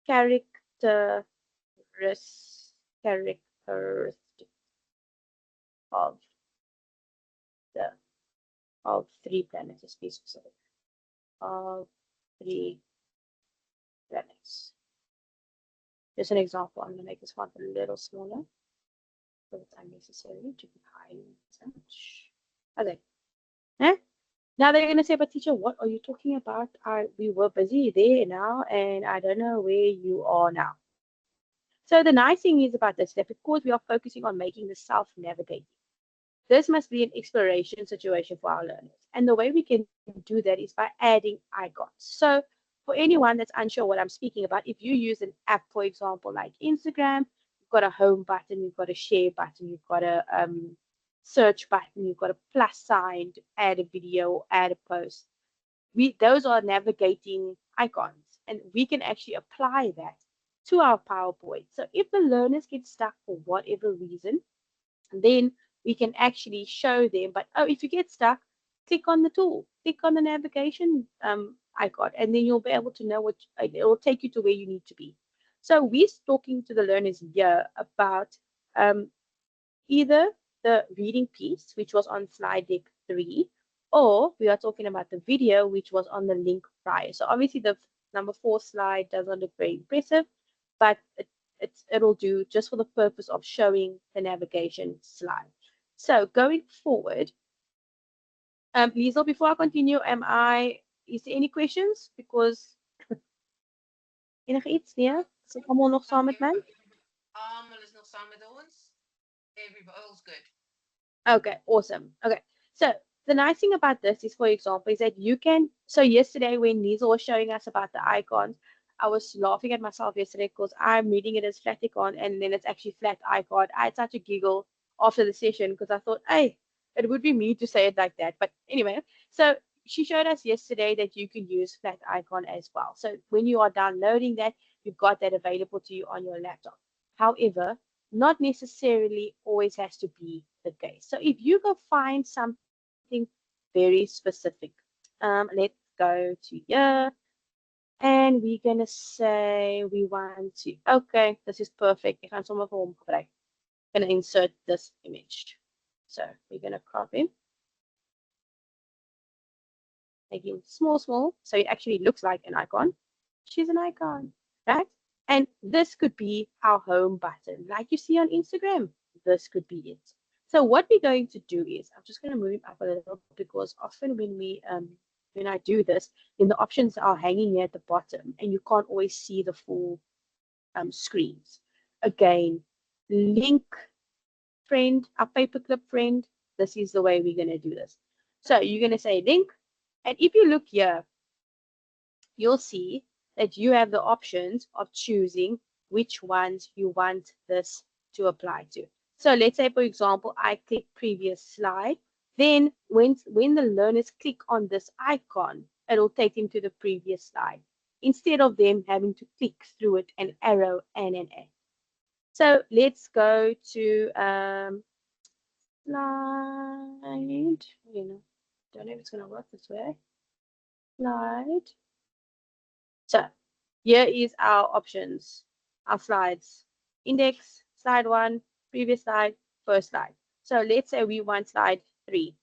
character characteristic of the of three planets, let's be specific. Of three planets. Just an example, I'm going to make this font a little smaller because it's unnecessary to be hiding so much. Okay. Eh? Now they're going to say, but teacher, what are you talking about? We were busy there now, and I don't know where you are now. So the nice thing is about this, that because we are focusing on making the self-navigating, this must be an exploration situation for our learners. And the way we can do that is by adding icons. So for anyone that's unsure what I'm speaking about, if you use an app, for example, like Instagram, you've got a home button, you've got a share button, you've got a search button, you've got a plus sign to add a video, add a post. Those are navigating icons, and we can actually apply that to our PowerPoint. So if the learners get stuck for whatever reason, then we can actually show them. But oh, if you get stuck, click on the tool, click on the navigation icon, and then you'll be able to know what it will take you to where you need to be. So we're talking to the learners here about either the reading piece, which was on slide deck 3, or we are talking about the video, which was on the link prior. So obviously the number 4 slide doesn't look very impressive, but it'll do just for the purpose of showing the navigation slide. So going forward, Liesel, before I continue, is there any questions? Because enige iets, nee? Is het allemaal nog saam met my? Almal is nog saam met ons. Everybody's good. Okay, awesome. Okay, so the nice thing about this is, for example, is that you can. So yesterday when Liesel was showing us about the icons, I was laughing at myself yesterday because I'm reading it as flat icon and then it's actually flat icon. I had such a giggle after the session because I thought, hey, it would be me to say it like that. But anyway, so she showed us yesterday that you can use flat icon as well. So when you are downloading that, you've got that available to you on your laptop. However, not necessarily always has to be the case. So if you go find something very specific, let's go to here. And we're going to say we want to, okay, this is perfect. Ek gaan sommer vir hom gebruik. Going to insert this image. So we're going to crop him. Make him small, so it actually looks like an icon. She's an icon, right? And this could be our home button, like you see on Instagram. This could be it. So what we're going to do is, I'm just going to move him up a little because often when I do this, then the options are hanging here at the bottom, and you can't always see the full screens. Again, link friend, our paperclip friend. This is the way we're going to do this. So you're going to say link, and if you look here, you'll see that you have the options of choosing which ones you want this to apply to. So let's say, for example, I click previous slide. Then when the learners click on this icon, it'll take them to the previous slide instead of them having to click through it an arrow and an A. So let's go to slide. Don't know if it's going to work this way. Slide. So here is our options, our slides. Index, slide 1, previous slide, first slide. So let's say we want slide 3.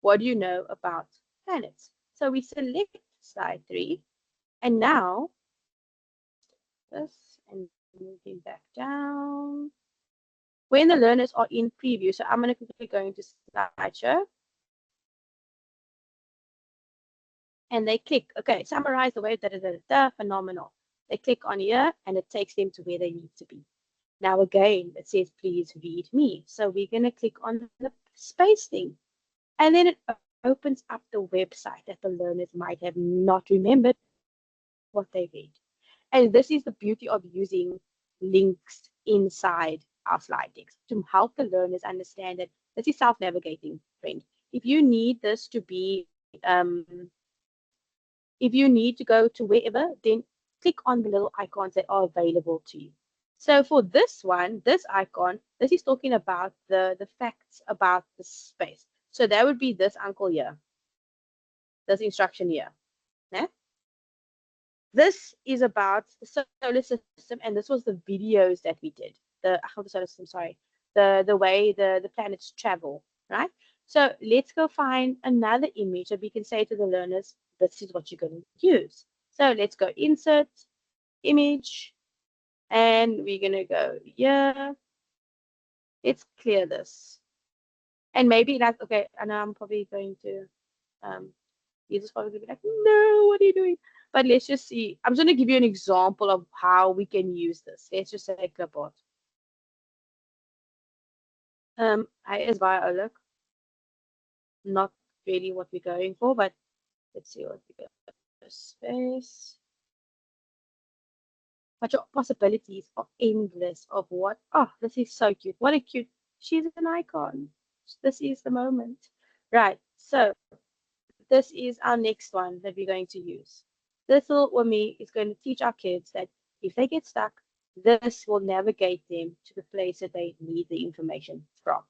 What do you know about planets? So we select slide 3, and now this and moving back down. When the learners are in preview, so I'm going to quickly go into slideshow. And they click, okay, summarize the way, phenomenal. They click on here and it takes them to where they need to be. Now again, it says, please read me. So we're going to click on the space thing. And then it opens up the website that the learners might have not remembered what they read. And this is the beauty of using links inside our slide decks to help the learners understand that this is self-navigating, friend. If you need this to be, if you need to go to wherever, then click on the little icons that are available to you. So for this one, this icon, this is talking about the facts about the space. So that would be this uncle here, this instruction here. Yeah? This is about the solar system, and this was the videos that we did. The solar system, sorry, the way the planets travel, right? So let's go find another image that we can say to the learners, this is what you're going to use. So let's go insert image, and we're going to go here. Let's clear this. And maybe like, okay, I know I'm probably going to um, Jesus probably be like, no, what are you doing? But let's just see. I'm just going to give you an example of how we can use this. Let's just say clipboard. Hi is via Olek. Not really what we're going for, but let's see what we go. Space. But your possibilities are endless of what. Oh, this is so cute. What a cute. She's an icon. This is the moment. Right. So this is our next one that we're going to use. This little Wami is going to teach our kids that if they get stuck, this will navigate them to the place that they need the information from.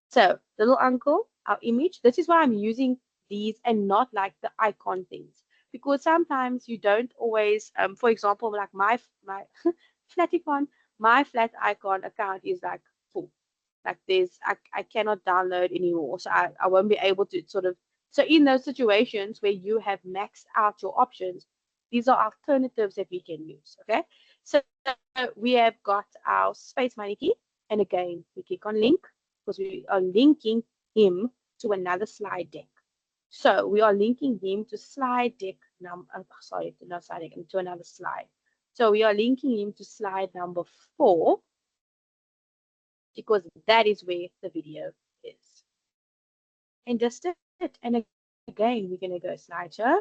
So, little uncle, our image, this is why I'm using these and not like the icon things. Because sometimes you don't always, for example, like my flat icon, my flat icon account is like full. Like I cannot download anymore. So I won't be able to sort of, so in those situations where you have maxed out your options, these are alternatives that we can use. Okay. So we have got our space money key. And again, we click on link because we are linking him to another slide deck. So we are linking him to slide deck sorry, not slide deck, to another slide. So we are linking him to slide number 4 because that is where the video is. And just it. And again, we're going to go slideshow.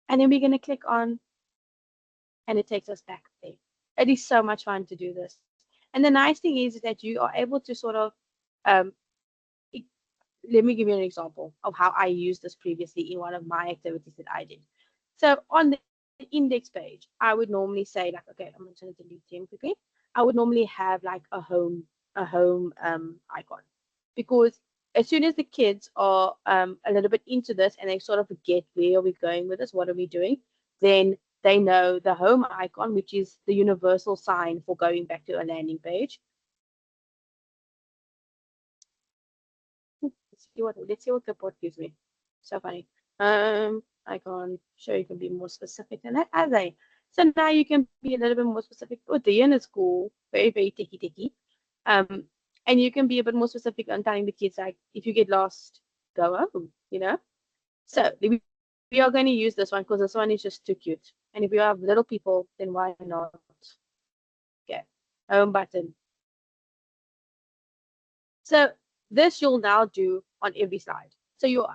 And then we're going to click on, and it takes us back there. It is so much fun to do this. And the nice thing is that you are able to sort of, um, let me give you an example of how I used this previously in one of my activities that I did. So on the index page, I would normally say like, okay, I'm just going to delete him quickly. I would normally have like a home icon, because as soon as the kids are a little bit into this and they sort of forget where are we going with this, what are we doing, then they know the home icon, which is the universal sign for going back to a landing page. Let's see what the bot gives me. So funny. Icon, sure you can be more specific than that. Are they? So now you can be a little bit more specific. Oh, the yen is cool. Very, very techy. Um, and you can be a bit more specific on telling the kids like, if you get lost, go home, you know? So we are going to use this one because this one is just too cute. And if you have little people, then why not? Okay. Home button. So this you'll now do on every slide. So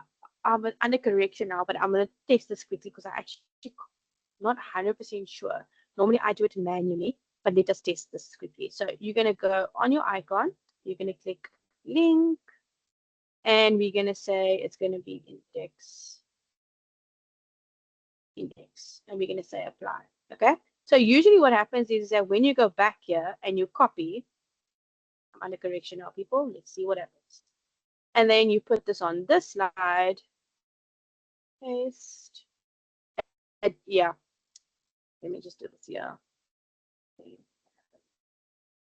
I'm under correction now, but I'm going to test this quickly because I actually not 100% sure. Normally I do it manually, but let us test this quickly. So you're going to go on your icon, you're going to click link, and we're going to say it's going to be index, and we're going to say apply. Okay. So usually what happens is that when you go back here and you copy, I'm under correction now, people. Let's see what happens. And then you put this on this slide. Paste. Yeah. Let me just do this here.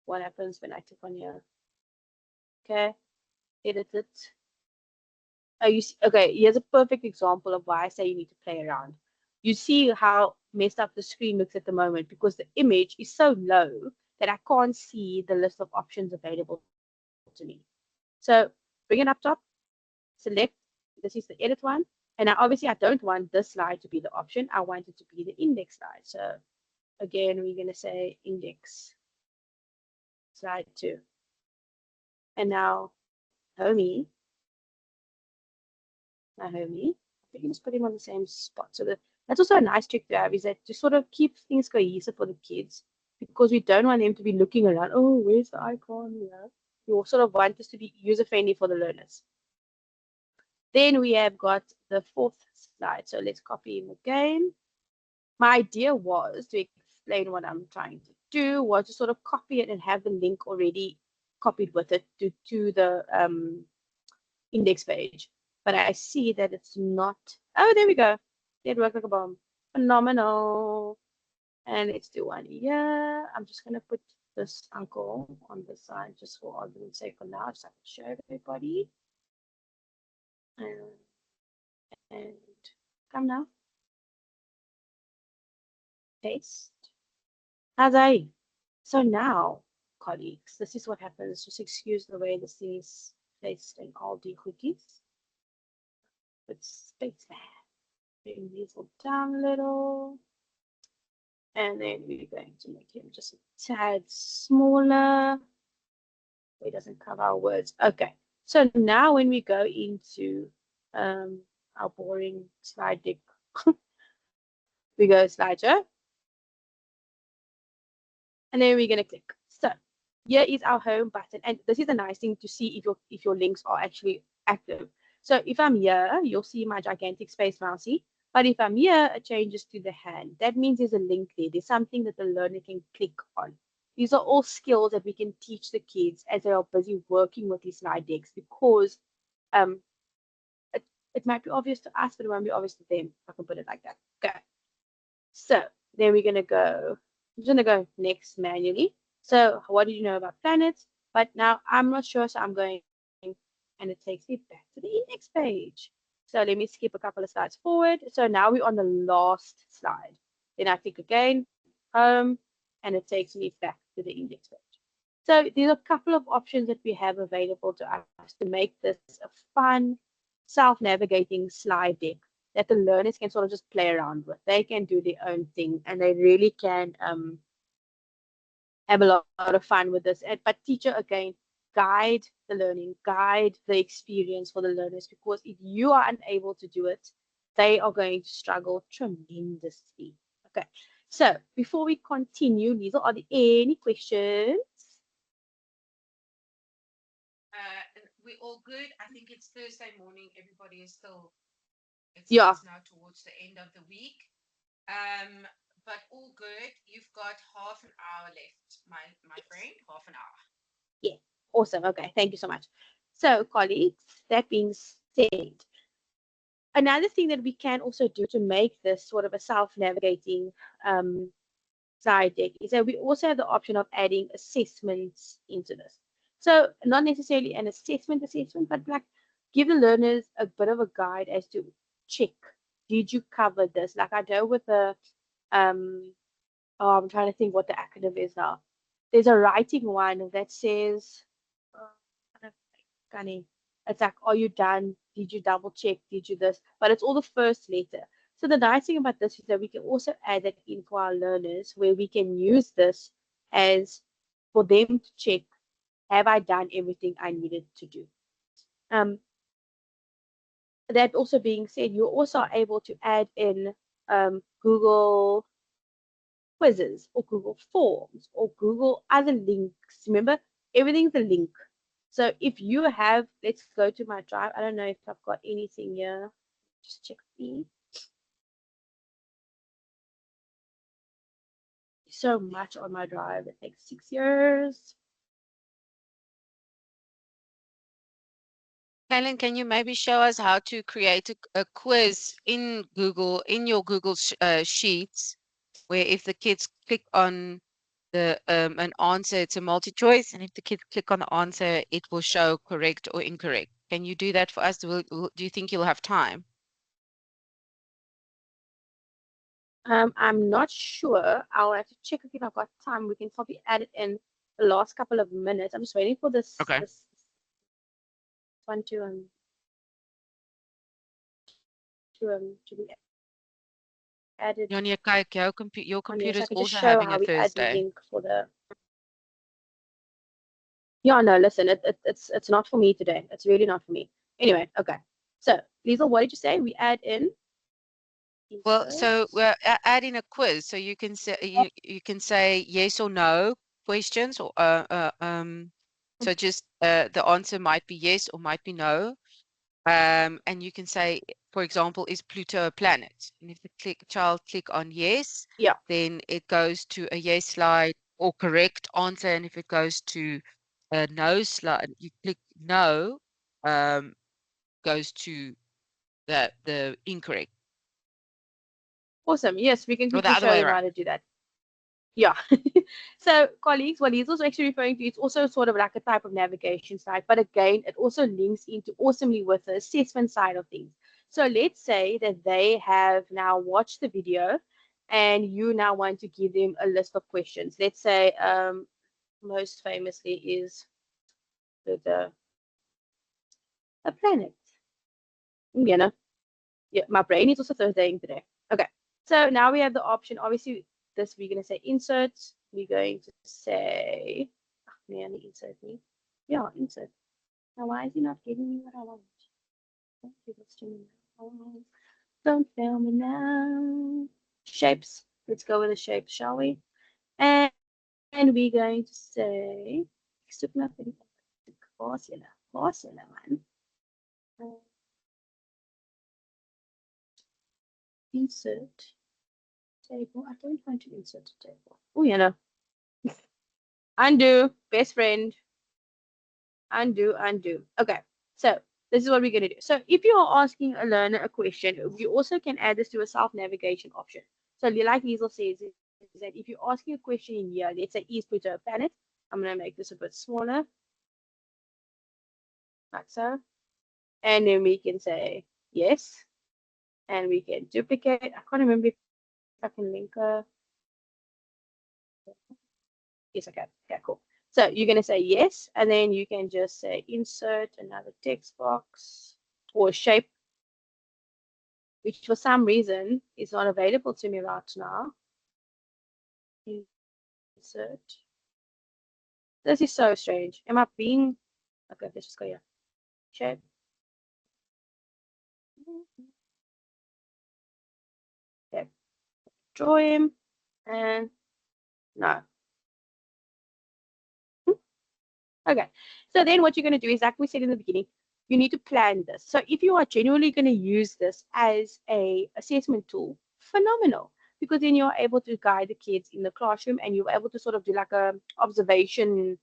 What happens when I click on here? Okay. Edit it. Oh, you see, okay, here's a perfect example of why I say you need to play around. You see how messed up the screen looks at the moment because the image is so low that I can't see the list of options available to me. So bring it up top, select, this is the edit one. And now obviously I don't want this slide to be the option. I want it to be the index slide. So again, we're going to say index, slide 2. And now, homie, my homie, we can just put him on the same spot. So that's also a nice trick to have, is that to sort of keep things cohesive for the kids, because we don't want them to be looking around, oh, where's the icon? Yeah. We sort of want this to be user-friendly for the learners. Then we have got the 4th slide. So let's copy him again. My idea was to explain what I'm trying to do, was to sort of copy it and have the link already copied with it to the index page. But I see that it's not. Oh, there we go. It worked like a bomb. Phenomenal. And let's do one here. I'm just going to put this uncle on the side just for argument's sake for now, just so I can show everybody. And come now. Paste. How's that? So now, colleagues, this is what happens. Just excuse the way this is placed in all the cookies. Put space there. Bring these all down a little. And then we're going to make him just a tad smaller. So it doesn't cover our words. Okay. So now when we go into our boring slide deck, we go slideshow. And then we're going to click. So here is our home button. And this is a nice thing to see if your links are actually active. So if I'm here, you'll see my gigantic space mousey. But if I'm here, it changes to the hand. That means there's a link there. There's something that the learner can click on. These are all skills that we can teach the kids as they are busy working with these slide decks, because it might be obvious to us, but it won't be obvious to them, if I can put it like that. Okay. So then we're going to go, I'm just going to go next manually. So what did you know about planets? But now I'm not sure, so I'm going, and it takes me back to the index page. So let me skip a couple of slides forward. So now we're on the last slide. Then I click again, home, and it takes me back to the index page. So there's a couple of options that we have available to us to make this a fun, self-navigating slide deck that the learners can sort of just play around with. They can do their own thing, and they really can have a lot of fun with this. But teacher, again, guide the learning, guide the experience for the learners, because if you are unable to do it, they are going to struggle tremendously. Okay, so before we continue, Liesel, are there any questions? We're all good. I think it's Thursday morning. Everybody is still, it's Yeah. now towards the end of the week. But all good. You've got half an hour left, my friend. Half an hour. Yeah, awesome. Okay, thank you so much. So, colleagues, that being said, another thing that we can also do to make this sort of a self-navigating slide deck is that we also have the option of adding assessments into this. So not necessarily an assessment, but like give the learners a bit of a guide as to check, did you cover this? Like I know with the, I'm trying to think what the acronym is now. There's a writing one that says, it's like, are you done? Did you double check? Did you this? But it's all the first letter. So the nice thing about this is that we can also add that in for our learners, where we can use this as for them to check, have I done everything I needed to do? That also being said, you're also able to add in Google quizzes or Google Forms or Google other links. Remember, everything's a link. So if you have, let's go to my drive. I don't know if I've got anything here. Just check me. So much on my drive. It takes 6 years. Helen, can you maybe show us how to create a quiz in Google, in your Google Sheets, where if the kids click on the an answer, it's a multi-choice, and if the kids click on the answer, it will show correct or incorrect. Can you do that for us? Do you think you'll have time? I'm not sure. I'll have to check if I've got time. We can probably add it in the last couple of minutes. I'm just waiting for this Okay. this one to be added Janie, kyk, your on here, so I computer's can just also show having how a we add the Thursday. link for the. Yeah, no, listen, it's not for me today. It's really not for me. Anyway, okay. So, Liesel, what did you say? We add in Well, insert. so we're adding a quiz, so you can say you can say yes or no questions, or so just the answer might be yes or might be no. And you can say, for example, is Pluto a planet? And if the child click on yes, Yeah. then it goes to a yes slide or correct answer. And if it goes to a no slide, you click no, goes to the incorrect, Awesome. Yes, we can or the quickly other show way them how around. to do that. Yeah. So, colleagues, what he's also actually referring to, it's also sort of like a type of navigation site, but again, it also links into awesomely with the assessment side of things. So let's say that they have now watched the video and you now want to give them a list of questions. Let's say most famously is the a planet. You know, yeah, my brain is also Thursday today. Okay. So now we have the option. Obviously, this we're gonna say insert. We're going to say nearly insert me. Yeah, insert. Now why is he not giving me what I want? Don't give this to me now. Don't fail me now. Shapes. Let's go with the shapes, shall we? And we're going to say zoek na vir die Los julle man. Insert table. I don't want to insert a table. Oh, you know. Undo. Best friend. Undo, undo. Okay. So this is what we're going to do. So if you are asking a learner a question, you also can add this to a self-navigation option. So like Liesel says, is that if you're asking a question in here, let's say, is Pluto a planet? I'm going to make this a bit smaller, like so. And then we can say yes. And we can duplicate. I can't remember if I can link yes, I can. Okay, cool. So you're going to say yes, and then you can just say insert another text box or shape, which for some reason is not available to me right now. Insert. This is so strange. Am I being okay? Let's just go here. Shape. Okay. Draw him and no. Okay. So then what you're going to do is, like we said in the beginning, you need to plan this. So if you are genuinely going to use this as a assessment tool, phenomenal. Because then you're able to guide the kids in the classroom and you're able to sort of do like a observation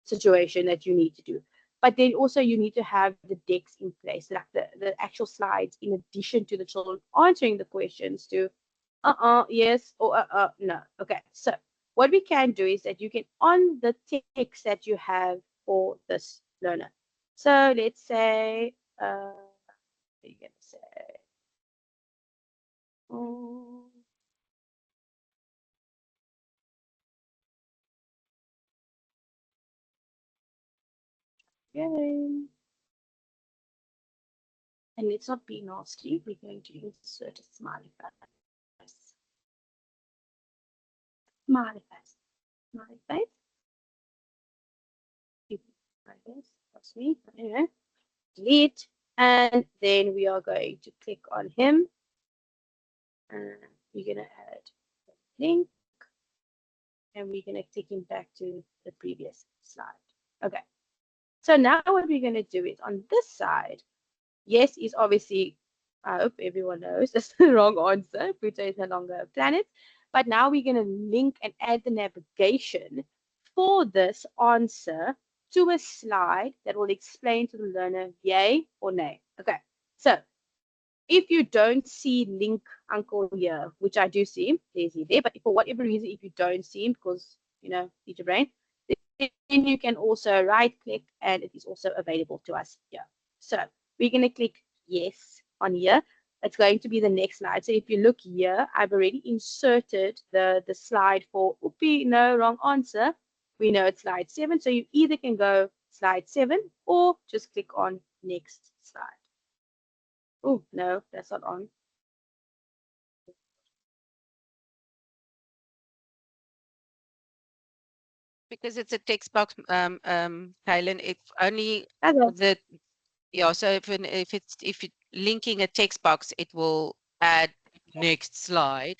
situation that you need to do. But then also you need to have the decks in place, like the actual slides, in addition to the children answering the questions to yes, or no. Okay, so what we can do is that you can, on the text that you have for this learner. So let's say, you're going to say, oh, game. And let's not be nasty. We're going to insert a smiley face. Smiley face. Smiley face. Smiley face. That's me. Anyway, delete. And then we are going to click on him. And we're going to add a link. And we're going to take him back to the previous slide. Okay. So now what we're going to do is on this side, yes is obviously, I hope everyone knows, that's the wrong answer. Pluto is no longer a planet. But now we're going to link and add the navigation for this answer to a slide that will explain to the learner yay or nay. Okay. So if you don't see link uncle here, which I do see, there's he there, but for whatever reason, if you don't see him because, need your brain, then you can also right click and it is also available to us here. So we're going to click yes on here. It's going to be the next slide. So if you look here, I've already inserted the slide for, oopie, no, wrong answer. We know it's slide 7. So you either can go slide 7 or just click on next slide. Oh, no, that's not on. because it's a text box, Kaylin, if only Okay. so if you're linking a text box, it will add next slide.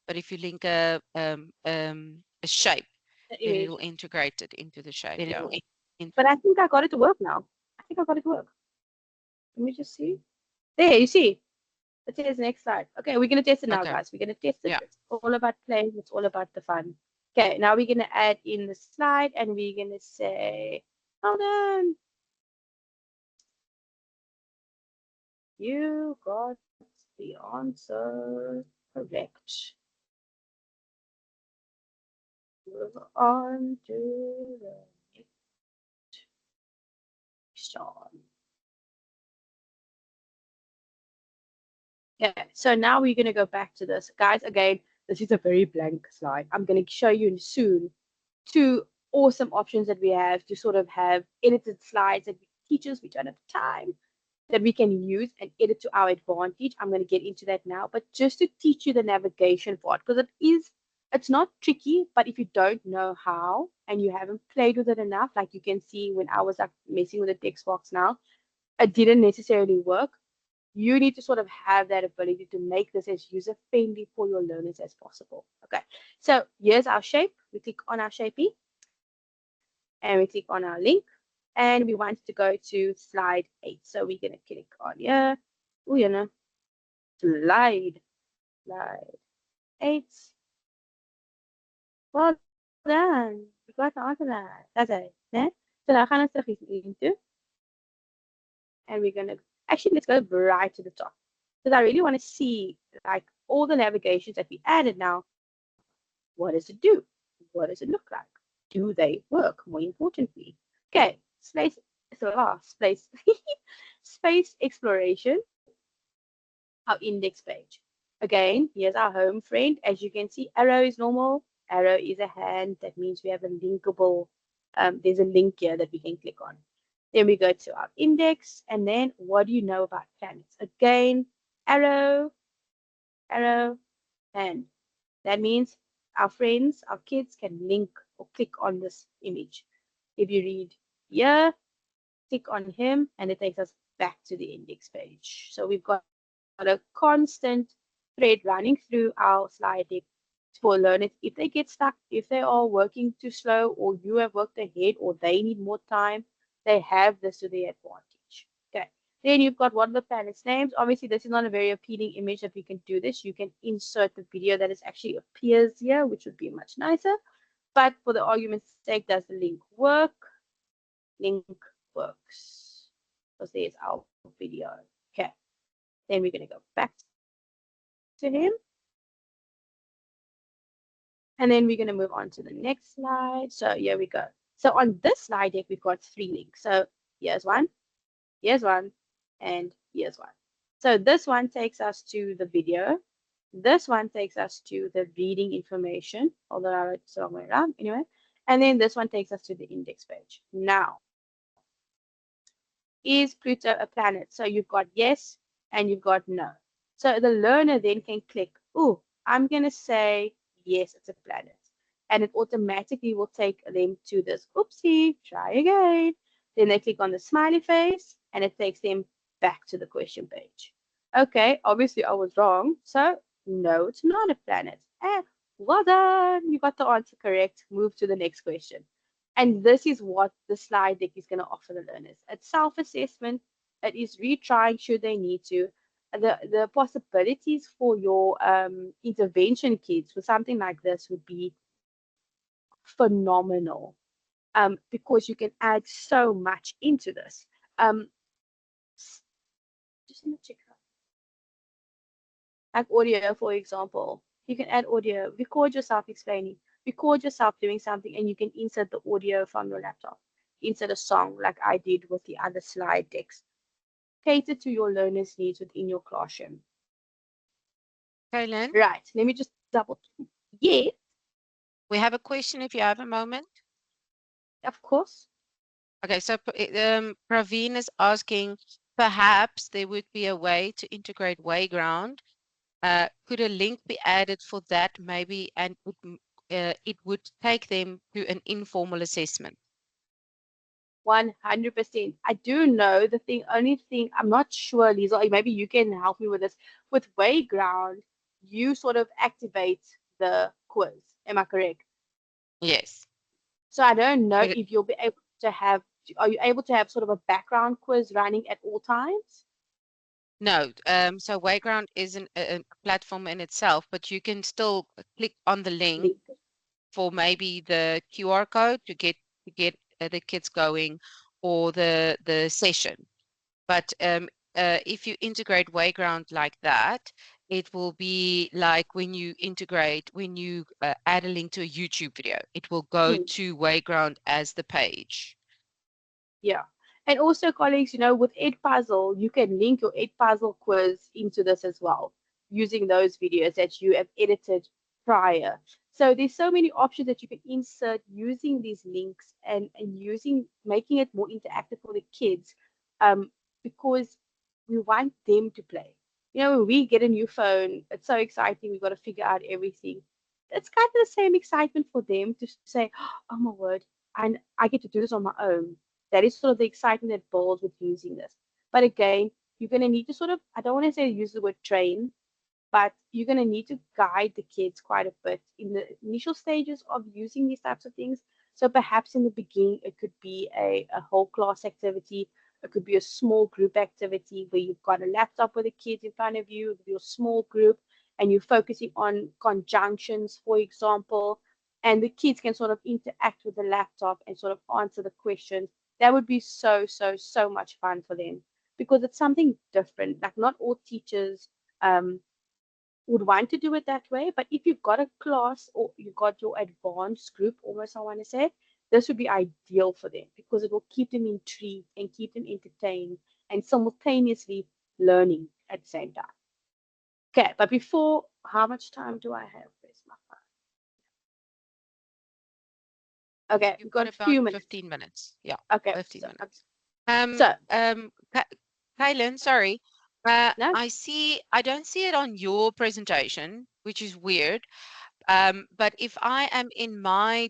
But if you link a shape, The then it image. will integrate it into the shape. Yeah. But I think I got it to work now. I think I got it to work. Let me just see. There, you see. It says next slide. Okay, we're gonna test it now, Okay. guys. We're gonna test it. Yeah. It's all about playing. It's all about the fun. Okay, now we're gonna add in the slide, and we're gonna say, hold on. You got the answer correct. Move on to the next question. Okay, so now we're going to go back to this. Guys, again, this is a very blank slide. I'm going to show you soon two awesome options that we have to sort of have edited slides that teachers, we don't have time, that we can use and edit to our advantage. I'm going to get into that now, but just to teach you the navigation part, because it's not tricky, but if you don't know how and you haven't played with it enough, like you can see when I was like messing with the text box now, it didn't necessarily work. You need to sort of have that ability to make this as user friendly for your learners as possible. Okay, so here's our shape. We click on our shapey and we click on our link, and we want to go to slide 8. So we're going to click on here. Oh, slide 8. Well done. We got the answer that. That's it. Yeah? So now gaan ons terug into, and we're going to, actually, let's go right to the top. Because I really want to see like all the navigations that we added now. What does it do? What does it look like? Do they work? More importantly. Okay, space, space exploration, our index page. Again, here's our home friend. As you can see, arrow is normal. Arrow is a hand. That means we have a linkable, there's a link here that we can click on. Then we go to our index, and then what do you know about planets? Again, arrow, arrow, hand. That means our friends, our kids can link or click on this image. If you read here, click on him, and it takes us back to the index page. So we've got a constant thread running through our slide deck for learners. If they get stuck, if they are working too slow, or you have worked ahead, or they need more time, they have this to their advantage. Okay. Then you've got what are the planets' names. Obviously, this is not a very appealing image that we can do this. You can insert the video that is actually appears here, which would be much nicer. But for the argument's sake, does the link work? Link works. Because there's our video. Okay. Then we're going to go back to him. And then we're going to move on to the next slide. So here we go. So on this slide deck, we've got 3 links. So here's one, and here's one. So this one takes us to the video. This one takes us to the reading information, although I wrote it the wrong way around anyway. And then this one takes us to the index page. Now, is Pluto a planet? So you've got yes and you've got no. So the learner then can click, oh, I'm going to say yes, it's a planet. And it automatically will take them to this, oopsie, try again. Then they click on the smiley face and it takes them back to the question page. Okay, obviously I was wrong. So no, it's not a planet. Well done. You got the answer correct. Move to the next question. And this is what the slide deck is going to offer the learners. It's self-assessment. It is retrying should they need to. The possibilities for your intervention kids for something like this would be phenomenal, because you can add so much into this. Just in the check out. Like audio, for example. You can add audio, record yourself explaining, record yourself doing something, and you can insert the audio from your laptop. Insert a song like I did with the other slide decks. Cater to your learners' needs within your classroom. Kaylin, Right, let me just double. Yeah, we have a question if you have a moment. of course. Okay, so Praveen is asking, perhaps there would be a way to integrate Wayground. Could a link be added for that maybe, and it would take them to an informal assessment. 100%. I do know only thing, I'm not sure, Lisa, or maybe you can help me with this. With Wayground, you sort of activate the quiz. Am I correct? Yes. So I don't know It, if you'll be able to have, are you able to have sort of a background quiz running at all times? no, so Wayground isn't a platform in itself, but you can still click on the link Link. for maybe the QR code to get the kids going, or the session. But if you integrate Wayground like that, it will be like when you add a link to a YouTube video, it will go Hmm. to Wayground as the page. Yeah. And also, colleagues, with Edpuzzle, you can link your Edpuzzle quiz into this as well, using those videos that you have edited prior. So there's so many options that you can insert using these links and making it more interactive for the kids, um, because we want them to play. When we get a new phone, it's so exciting. We've got to figure out everything. It's kind of the same excitement for them to say, oh my word, and I get to do this on my own. That is sort of the excitement that builds with using this. But again, you're going to need to sort of, I don't want to say use the word train, but you're going to need to guide the kids quite a bit in the initial stages of using these types of things. So perhaps in the beginning, it could be a whole class activity. It could be a small group activity where you've got a laptop with the kids in front of you, your small group, and you're focusing on conjunctions, for example, and the kids can sort of interact with the laptop and sort of answer the questions. That would be so, so, so much fun for them because it's something different. Like, not all teachers um, would want to do it that way. But if you've got a class or you've got your advanced group, almost I want to say, this would be ideal for them because it will keep them intrigued and keep them entertained and simultaneously learning at the same time. Okay, but before, how much time do I have? Where's my phone? Okay, we've You've got got a about few minutes. 15 minutes. Yeah, Okay, 15 so minutes. so Kaylin, sorry. no, I don't see it on your presentation, which is weird. But if I am in my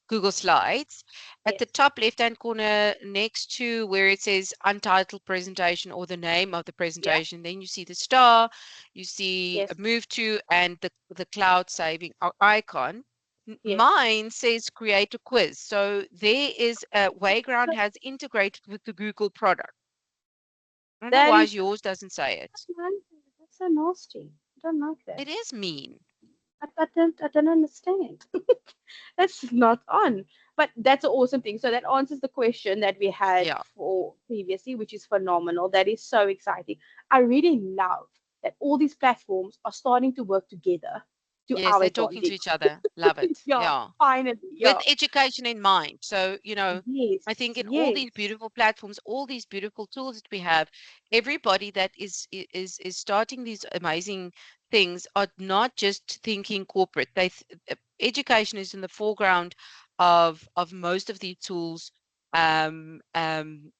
Google Slides, at the yes, top left-hand corner next to where it says untitled presentation or the name of the yeah, presentation, then you see the star, you see a yes, move to, and the cloud saving icon. yes. Mine says create a quiz. So there is a Wayground has integrated with the Google product. I don't know That why is, yours doesn't say it. that's so nasty. I don't like that. It is mean. I don't understand. That's not on. But that's an awesome thing. So that answers the question that we had Yeah. for previously, which is phenomenal. That is so exciting. I really love that all these platforms are starting to work together to Yes, our they're talking to advantage. each other. Love it. Yeah, Yeah. finally. With Yeah. education in mind. So, Yes. I think in all these Yes. beautiful platforms, all these beautiful tools that we have, everybody that is starting these amazing things are not just thinking corporate. Education is in the foreground of most of these tools, um, um,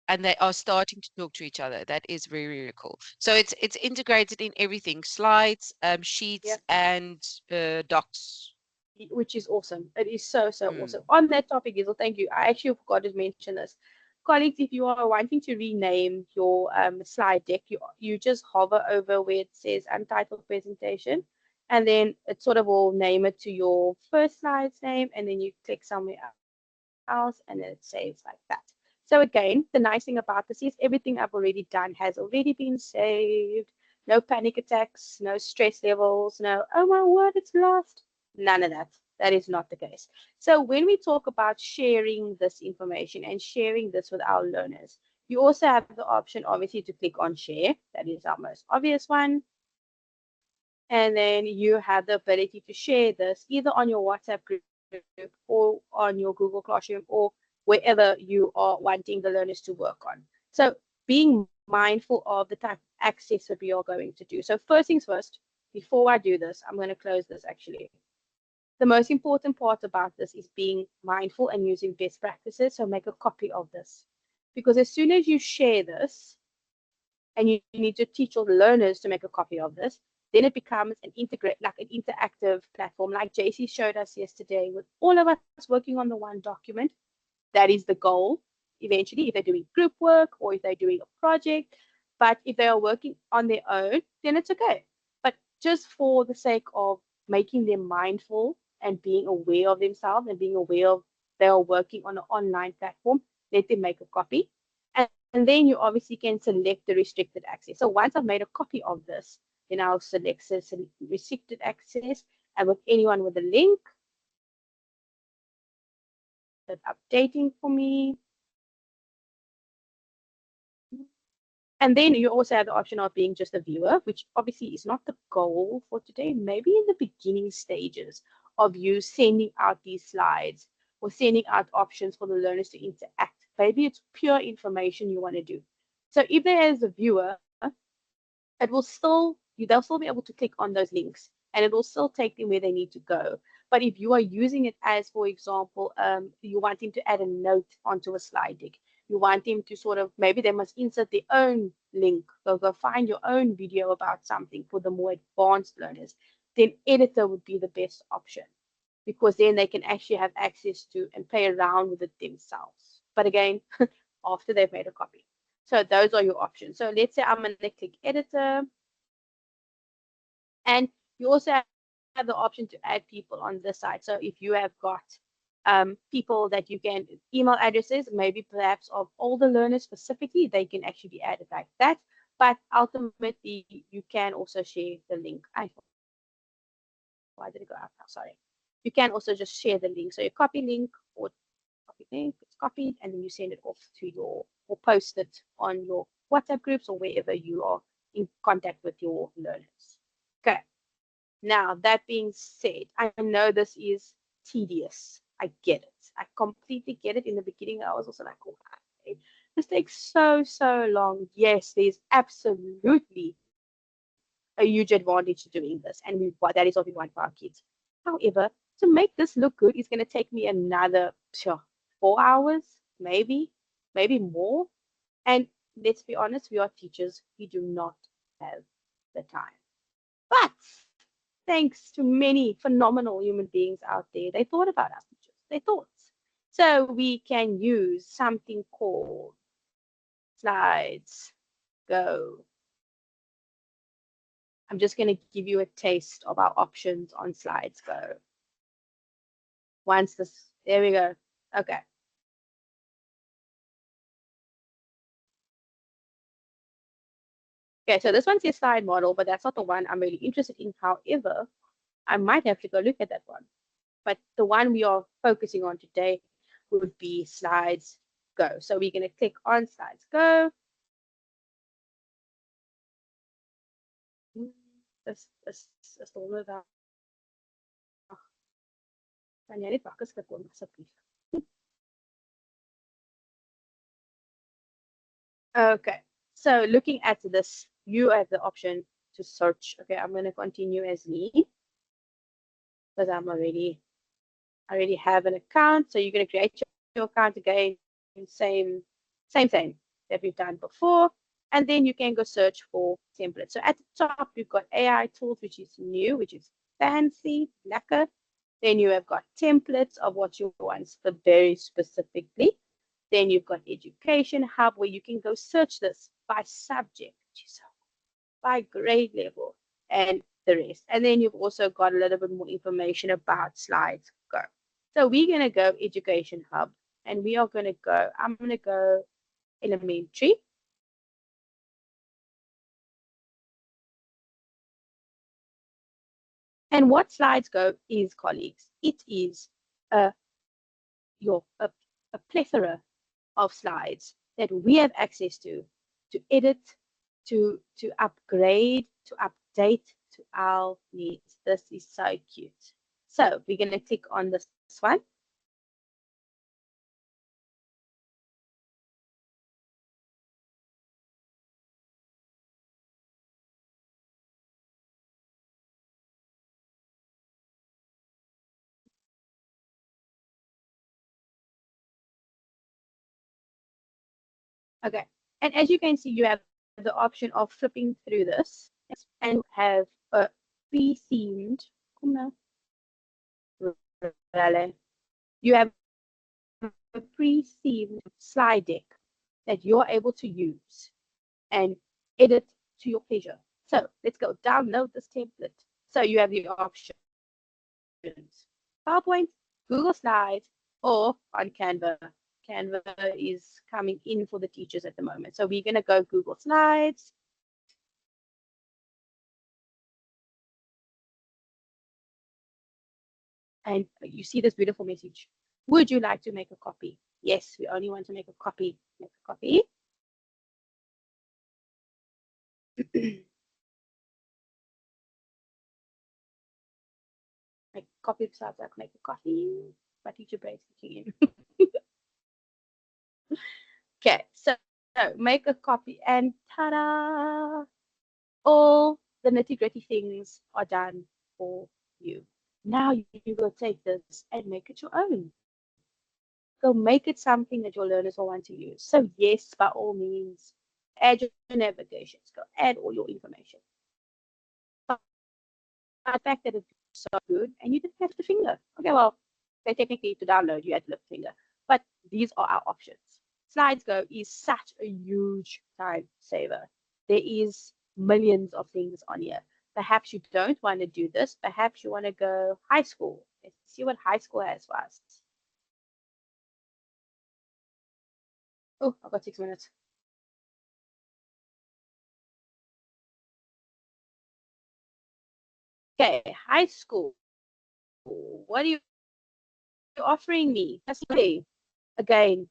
and they are starting to talk to each other. That is very, very cool. So it's integrated in everything: slides, Yeah. sheets, and docs. Which is awesome. It is so, so Mm. awesome. On that topic, Isel, thank you. I actually forgot to mention this. Colleagues, if you are wanting to rename your slide deck, you just hover over where it says untitled presentation, and then it sort of will name it to your first slide's name, and then you click somewhere else, and then it saves like that. So again, the nice thing about this is everything I've already done has already been saved. No panic attacks, no stress levels, no, oh my word, it's lost. None of that. That is not the case. So when we talk about sharing this information and sharing this with our learners, you also have the option, obviously, to click on share. That is our most obvious one. And then you have the ability to share this either on your WhatsApp group or on your Google Classroom or wherever you are wanting the learners to work on. So being mindful of the type of access that we are going to do. So first things first, before I do this, I'm going to close this actually. The most important part about this is being mindful and using best practices. So make a copy of this. Because as soon as you share this, and you need to teach all the learners to make a copy of this, then it becomes like an interactive platform, like JC showed us yesterday, with all of us working on the one document. That is the goal eventually, if they're doing group work or if they're doing a project. But if they are working on their own, then it's okay. But just for the sake of making them mindful and being aware of themselves and being aware of they are working on an online platform, let them make a copy. And then you obviously can select the restricted access. So once I've made a copy of this, then I'll select restricted access. And with anyone with a link, that's updating for me. And then you also have the option of being just a viewer, which obviously is not the goal for today. Maybe in the beginning stages of you sending out these slides or sending out options for the learners to interact. Maybe it's pure information you want to do. So if there is a viewer, it will still, they'll still be able to click on those links and it will still take them where they need to go. But if you are using it as, for example, you want them to add a note onto a slide deck, you want them to sort of, maybe they must insert their own link, go find your own video about something for the more advanced learners, then editor would be the best option, because then they can actually have access to and play around with it themselves. But again, after they've made a copy. So those are your options. So let's say I'm going to click editor, and you also have the option to add people on this side. So if you have got people that you can, email addresses, maybe perhaps of older learners specifically, they can actually be added like that. But ultimately, you can also share the link. Why did it go out now? Sorry. You can also just share the link. So you copy link or copy link, it's copied, and then you send it off to your, or post it on your WhatsApp groups or wherever you are in contact with your learners. Okay. Now, that being said, I know this is tedious. I get it. I completely get it. In the beginning, I was also like, why? This takes so long. Yes, there's absolutely a huge advantage to doing this. And that is what we want for our kids. However, to make this look good is going to take me another 4 hours, maybe more. And let's be honest, we are teachers. We do not have the time. But thanks to many phenomenal human beings out there, they thought about us teachers. They thought. So we can use something called slides go. I'm just going to give you a taste of our options on slides go. Once this, there we go. Okay. Okay, so this one's your slide model, but that's not the one I'm really interested in. However, I might have to go look at that one. But the one we are focusing on today would be slides go. So we're going to click on slides go. Is onder daar. Kan jy net wakker skip om asseblief? Okay, so looking at this, you have the option to search. Okay, I'm going to continue as me because I already have an account. So you're going to create your account again, same that we've done before. And then you can go search for templates. So at the top, you've got AI tools, which is new, which is fancy, lekker. Then you have got templates of what you want for very specifically. Then you've got Education Hub, where you can go search this by subject, by grade level, and the rest. And then you've also got a little bit more information about slides go. So we're going to go Education Hub, and we are going to go, I'm going to go elementary. And what slides go is, colleagues, it is a plethora of slides that we have access to edit, to upgrade, to update to our needs. This is so cute. So we're going to click on this one. Okay, and as you can see, you have the option of flipping through this, and you have a pre-themed, kom nou, you have a pre-themed slide deck that you're able to use and edit to your pleasure. So let's go download this template. So you have the options: PowerPoint, Google Slides, or on Canva. Canva is coming in for the teachers at the moment. So we're going to go Google Slides. And you see this beautiful message. Would you like to make a copy? Yes, we only want to make a copy. Make a copy. Make a copy of slides, like make a copy. My teacher brain's kicking in. Okay, so make a copy and ta-da! All the nitty-gritty things are done for you. Now you go take this and make it your own. Go make it something that your learners will want to use. So yes, by all means, add your navigations. Go add all your information. But the fact that it's so good and you didn't have to finger. Okay, well, they technically to download you had to lift finger. But these are our options. SlidesGo is such a huge time saver. There is millions of things on here. Perhaps you don't want to do this. Perhaps you want to go high school. Let's see what high school has for us. Oh, I've got 6 minutes. Okay, high school. What are you offering me? Again,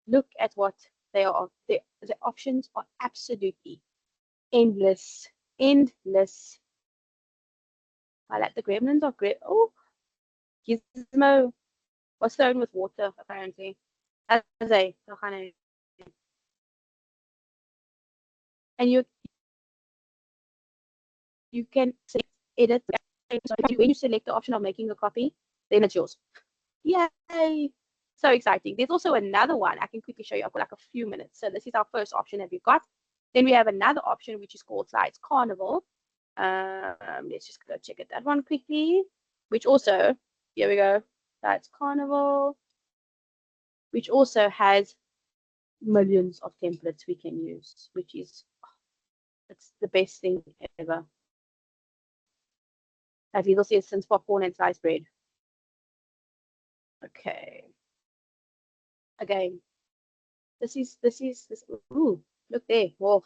look at what they are. The options are absolutely endless. Endless. I like the gremlins are great. Oh, Gizmo was thrown with water, apparently. As a and you can edit. So when you select the option of making a copy, then it's yours. Yay! So exciting. There's also another one I can quickly show you. I've got like a few minutes. So this is our first option that we've got. Then we have another option which is called Slides Carnival. Let's just go check it that one quickly. Which also, here we go, Slides Carnival, which also has millions of templates we can use, which is it's the best thing ever. As Little says, since popcorn and sliced bread. Okay. Again, this. Ooh, look there, Wolf.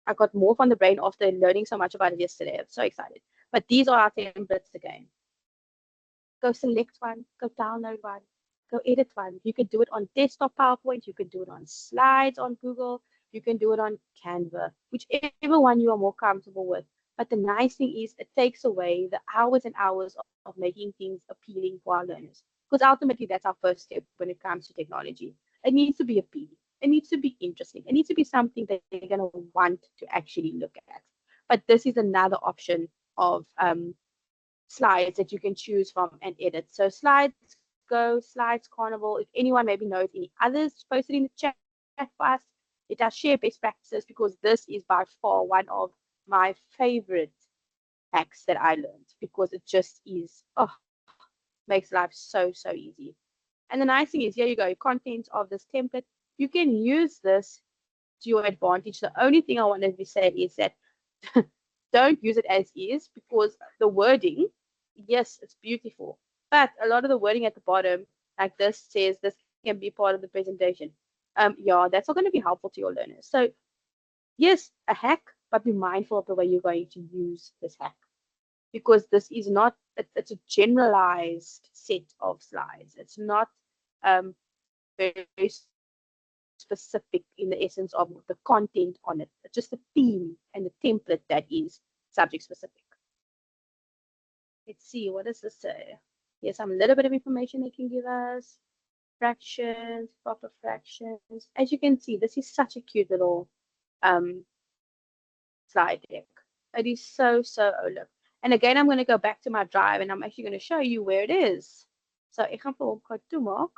I got more from the brain after learning so much about it yesterday. I'm so excited. But these are our templates again. Go select one, go download one, go edit one. You can do it on desktop PowerPoint, you can do it on slides on Google, you can do it on Canva, whichever one you are more comfortable with. But the nice thing is it takes away the hours and hours of making things appealing for our learners. Because ultimately that's our first step when it comes to technology. It needs to be appealing. It needs to be interesting. It needs to be something that they're going to want to actually look at. But this is another option of slides that you can choose from and edit. So Slides Go, Slides Carnival. If anyone maybe knows any others, post it in the chat for us. It does share best practices because this is by far one of my favorite hacks that I learned because it just is, oh, makes life so, so easy. And the nice thing is, here you go, content of this template. You can use this to your advantage. The only thing I wanted to say is that don't use it as is because the wording, yes, it's beautiful, but a lot of the wording at the bottom, like this says this can be part of the presentation. Yeah, that's not going to be helpful to your learners. So yes, a hack, but be mindful of the way you're going to use this hack because this is not, it's a generalized set of slides. It's not very specific in the essence of the content on it. It's just the theme and the template that is subject specific. Let's see, what does this say? Here's some little bit of information they can give us. Fractions, proper fractions. As you can see, this is such a cute little slide deck. It is so, oh look. And again, I'm going to go back to my drive and I'm actually going to show you where it is. So ek gaan vir hom gou toemaak.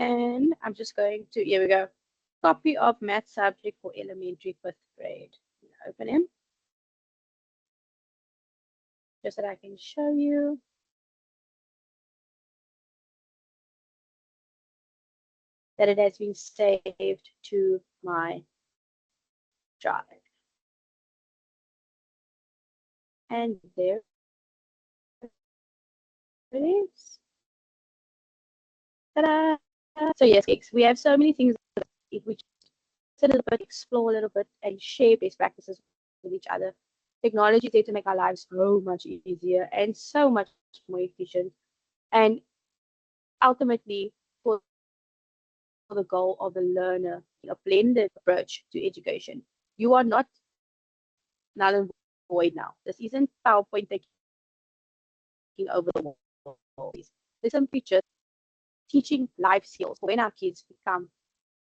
And I'm just going to, here we go. Copy of math subject for elementary 5th grade. Open him. Just that I can show you. That it has been saved to my drive. And there it is. Ta-da! So yes, we have so many things. If we a little bit, explore a little bit, and share best practices with each other. Technology is there to make our lives so much easier and so much more efficient. And ultimately, for the goal of the learner, a blended approach to education. You are not null and void now. This isn't PowerPoint taking over the world. This is simply just teaching life skills for when our kids become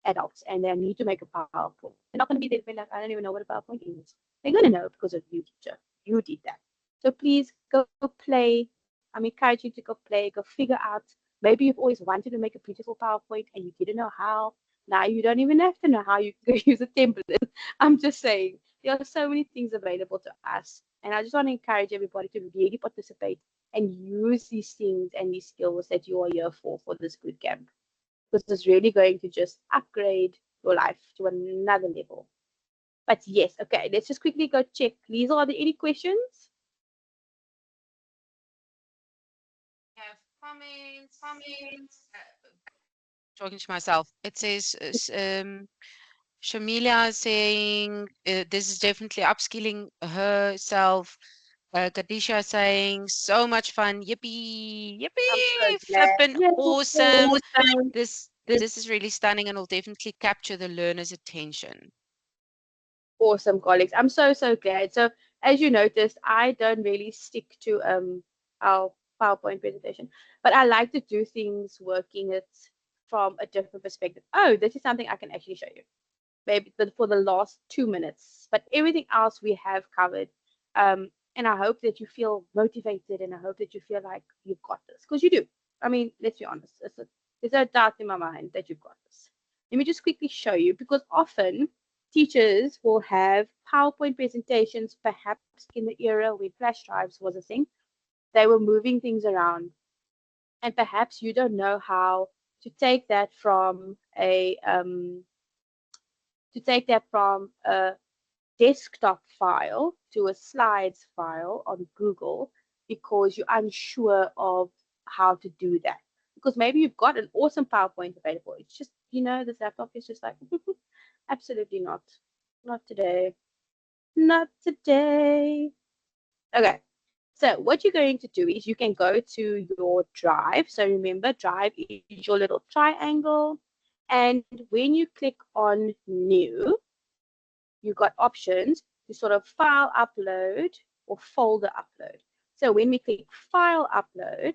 adults and they need to make a PowerPoint. They're not going to be there like, I don't even know what a PowerPoint is. They're going to know because of you, teacher. You did that. So please go play. I'm encouraging you to go play, go figure out. Maybe you've always wanted to make a beautiful PowerPoint and you didn't know how. Now you don't even have to know how you can use a template. I'm just saying there are so many things available to us. And I just want to encourage everybody to really participate and use these things and these skills that you are here for this boot camp. Because it's really going to just upgrade your life to another level. But yes, okay, let's just quickly go check. Lisa, are there any questions? Have comments. Talking to myself. It says, Shamilia saying this is definitely upskilling herself. Kadisha saying so much fun. Yippee, I'm so yippee, glad. flippin' Yes, awesome. awesome. This is really stunning and will definitely capture the learner's attention. Awesome, colleagues. I'm so glad. So as you noticed, I don't really stick to our PowerPoint presentation, but I like to do things working it from a different perspective. Oh, this is something I can actually show you. Maybe for the last 2 minutes, but everything else we have covered. And I hope that you feel motivated and I hope that you feel like you've got this because you do. I mean, let's be honest. There's no doubt in my mind that you've got this. Let me just quickly show you because often teachers will have PowerPoint presentations, perhaps in the era when flash drives was a thing. They were moving things around, and perhaps you don't know how to take that from a desktop file to a slides file on Google because you're unsure of how to do that. Because maybe you've got an awesome PowerPoint available. It's just, this laptop is just like, absolutely not. Not today. Not today. Okay. So what you're going to do is you can go to your drive. So remember, drive is your little triangle. And when you click on new, you've got options to sort of file upload or folder upload. So when we click file upload,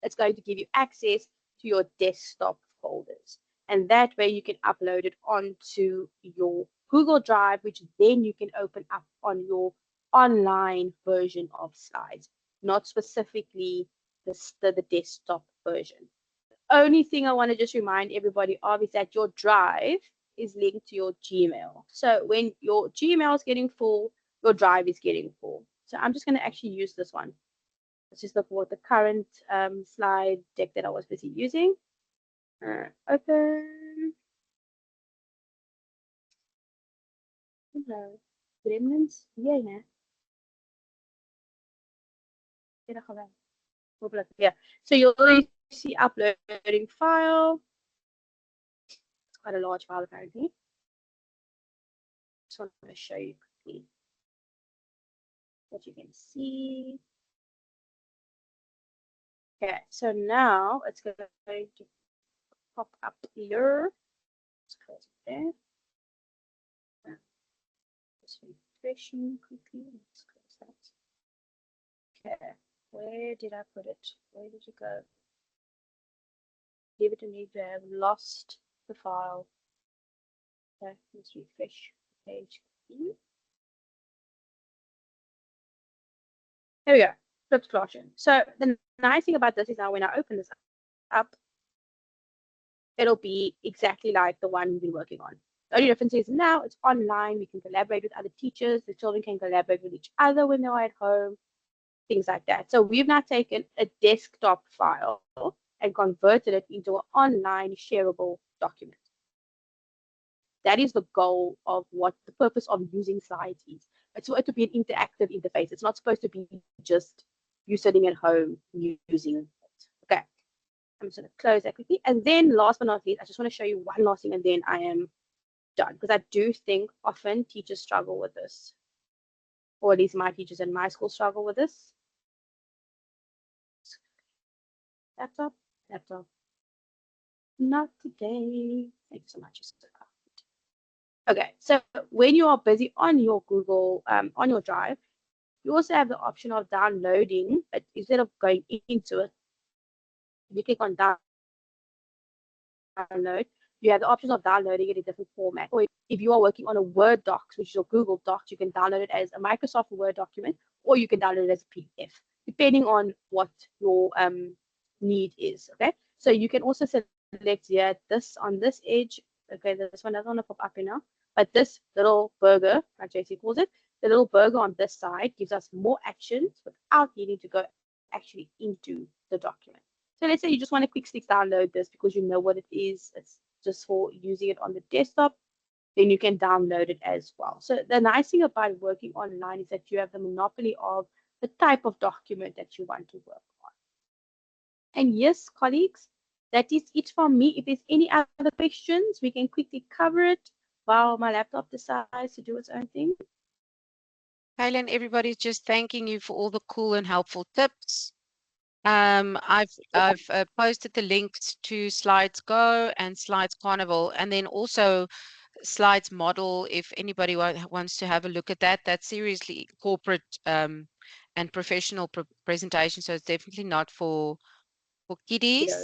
it's going to give you access to your desktop folders. And that way you can upload it onto your Google Drive, which then you can open up on your online version of slides, not specifically the desktop version. Only thing I want to just remind everybody of is that your drive is linked to your Gmail. So when your Gmail is getting full, your drive is getting full. So I'm just going to actually use this one. Let's just look what the current slide deck that I was busy using. Open. Hello. Gremlins? Yeah, yeah. Yeah. So you'll see uploading file. It's quite a large file apparently. Just want to show you quickly what you can see. Okay, so now it's going to pop up here. Let's close it there. Just refreshing quickly. Let's close that. Okay, where did I put it? Where did you go? Give it a need to have lost the file. Okay, let's refresh the page. There we go. Flipped classroom. So the nice thing about this is now when I open this up, it'll be exactly like the one we've been working on. The only difference is now it's online. We can collaborate with other teachers. The children can collaborate with each other when they're at home, things like that. So we've now taken a desktop file and converted it into an online shareable document. That is the goal of what the purpose of using slides is. It's for it to be an interactive interface. It's not supposed to be just you sitting at home using it. Okay. I'm just going to close that quickly. And then last but not least, I just want to show you one last thing and then I am done. Because I do think often teachers struggle with this. Or at least my teachers in my school struggle with this. Laptop, laptop. Not today. Thank you so much. Okay, so when you are busy on your Google, on your Drive, you also have the option of downloading, but instead of going into it, if you click on download, you have the option of downloading it in different format. Or if you are working on a Word docs, which is your Google Docs, you can download it as a Microsoft Word document, or you can download it as a PDF, depending on what your need is. Okay, so you can also select here this on this edge. Okay, this one doesn't want to pop up now, but this little burger, like JC calls it, the little burger on this side gives us more actions without needing to go actually into the document. So let's say you just want to quick sticks download this because you know what it is. It's just for using it on the desktop. Then you can download it as well. So the nice thing about working online is that you have the monopoly of the type of document that you want to work on. And yes, colleagues, that is it from me. If there's any other questions, we can quickly cover it while my laptop decides to do its own thing. Kaylin, everybody's just thanking you for all the cool and helpful tips. I've posted the links to Slides Go and Slides Carnival, and then also Slides Model. If anybody wants to have a look at that, that's seriously corporate and professional presentation. So it's definitely not for kiddies.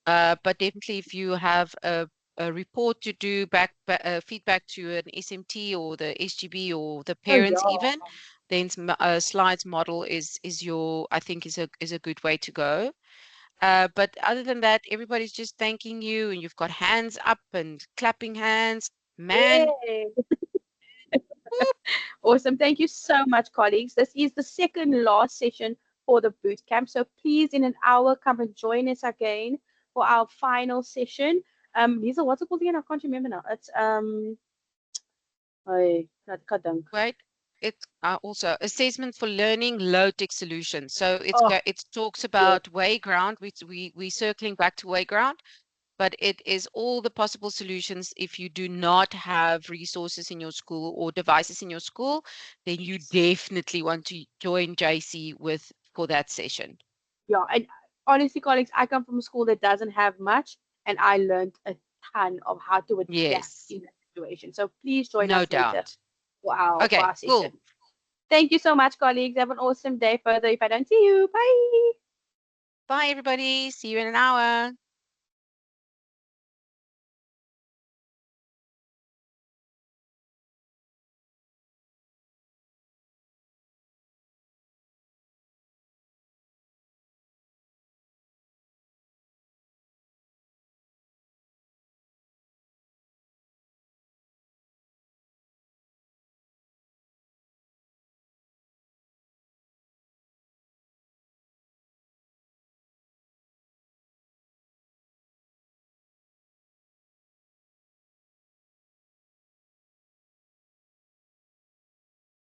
But definitely, if you have a report to do feedback to an SMT or the SGB or the parents even, then Slides Model is your, I think, is a good way to go. But other than that, everybody's just thanking you, and you've got hands up and clapping hands. Man, Awesome. Thank you so much, colleagues. This is the second last session for the boot camp. So please, in an hour, come and join us again for our final session. Lisa, what's it called again? I can't remember now. It's wait. It's also assessment for learning low-tech solutions. So it talks about Wayground. We circling back to Wayground, but it is all the possible solutions. If you do not have resources in your school or devices in your school, then you definitely want to join JC for that session. Yeah, and honestly, colleagues, I come from a school that doesn't have much, and I learned a ton of how to adapt Yes, in that situation. So please join no us later doubt. for our Okay, session. cool. Thank you so much, colleagues. Have an awesome day further if I don't see you. Bye. Bye, everybody. See you in an hour.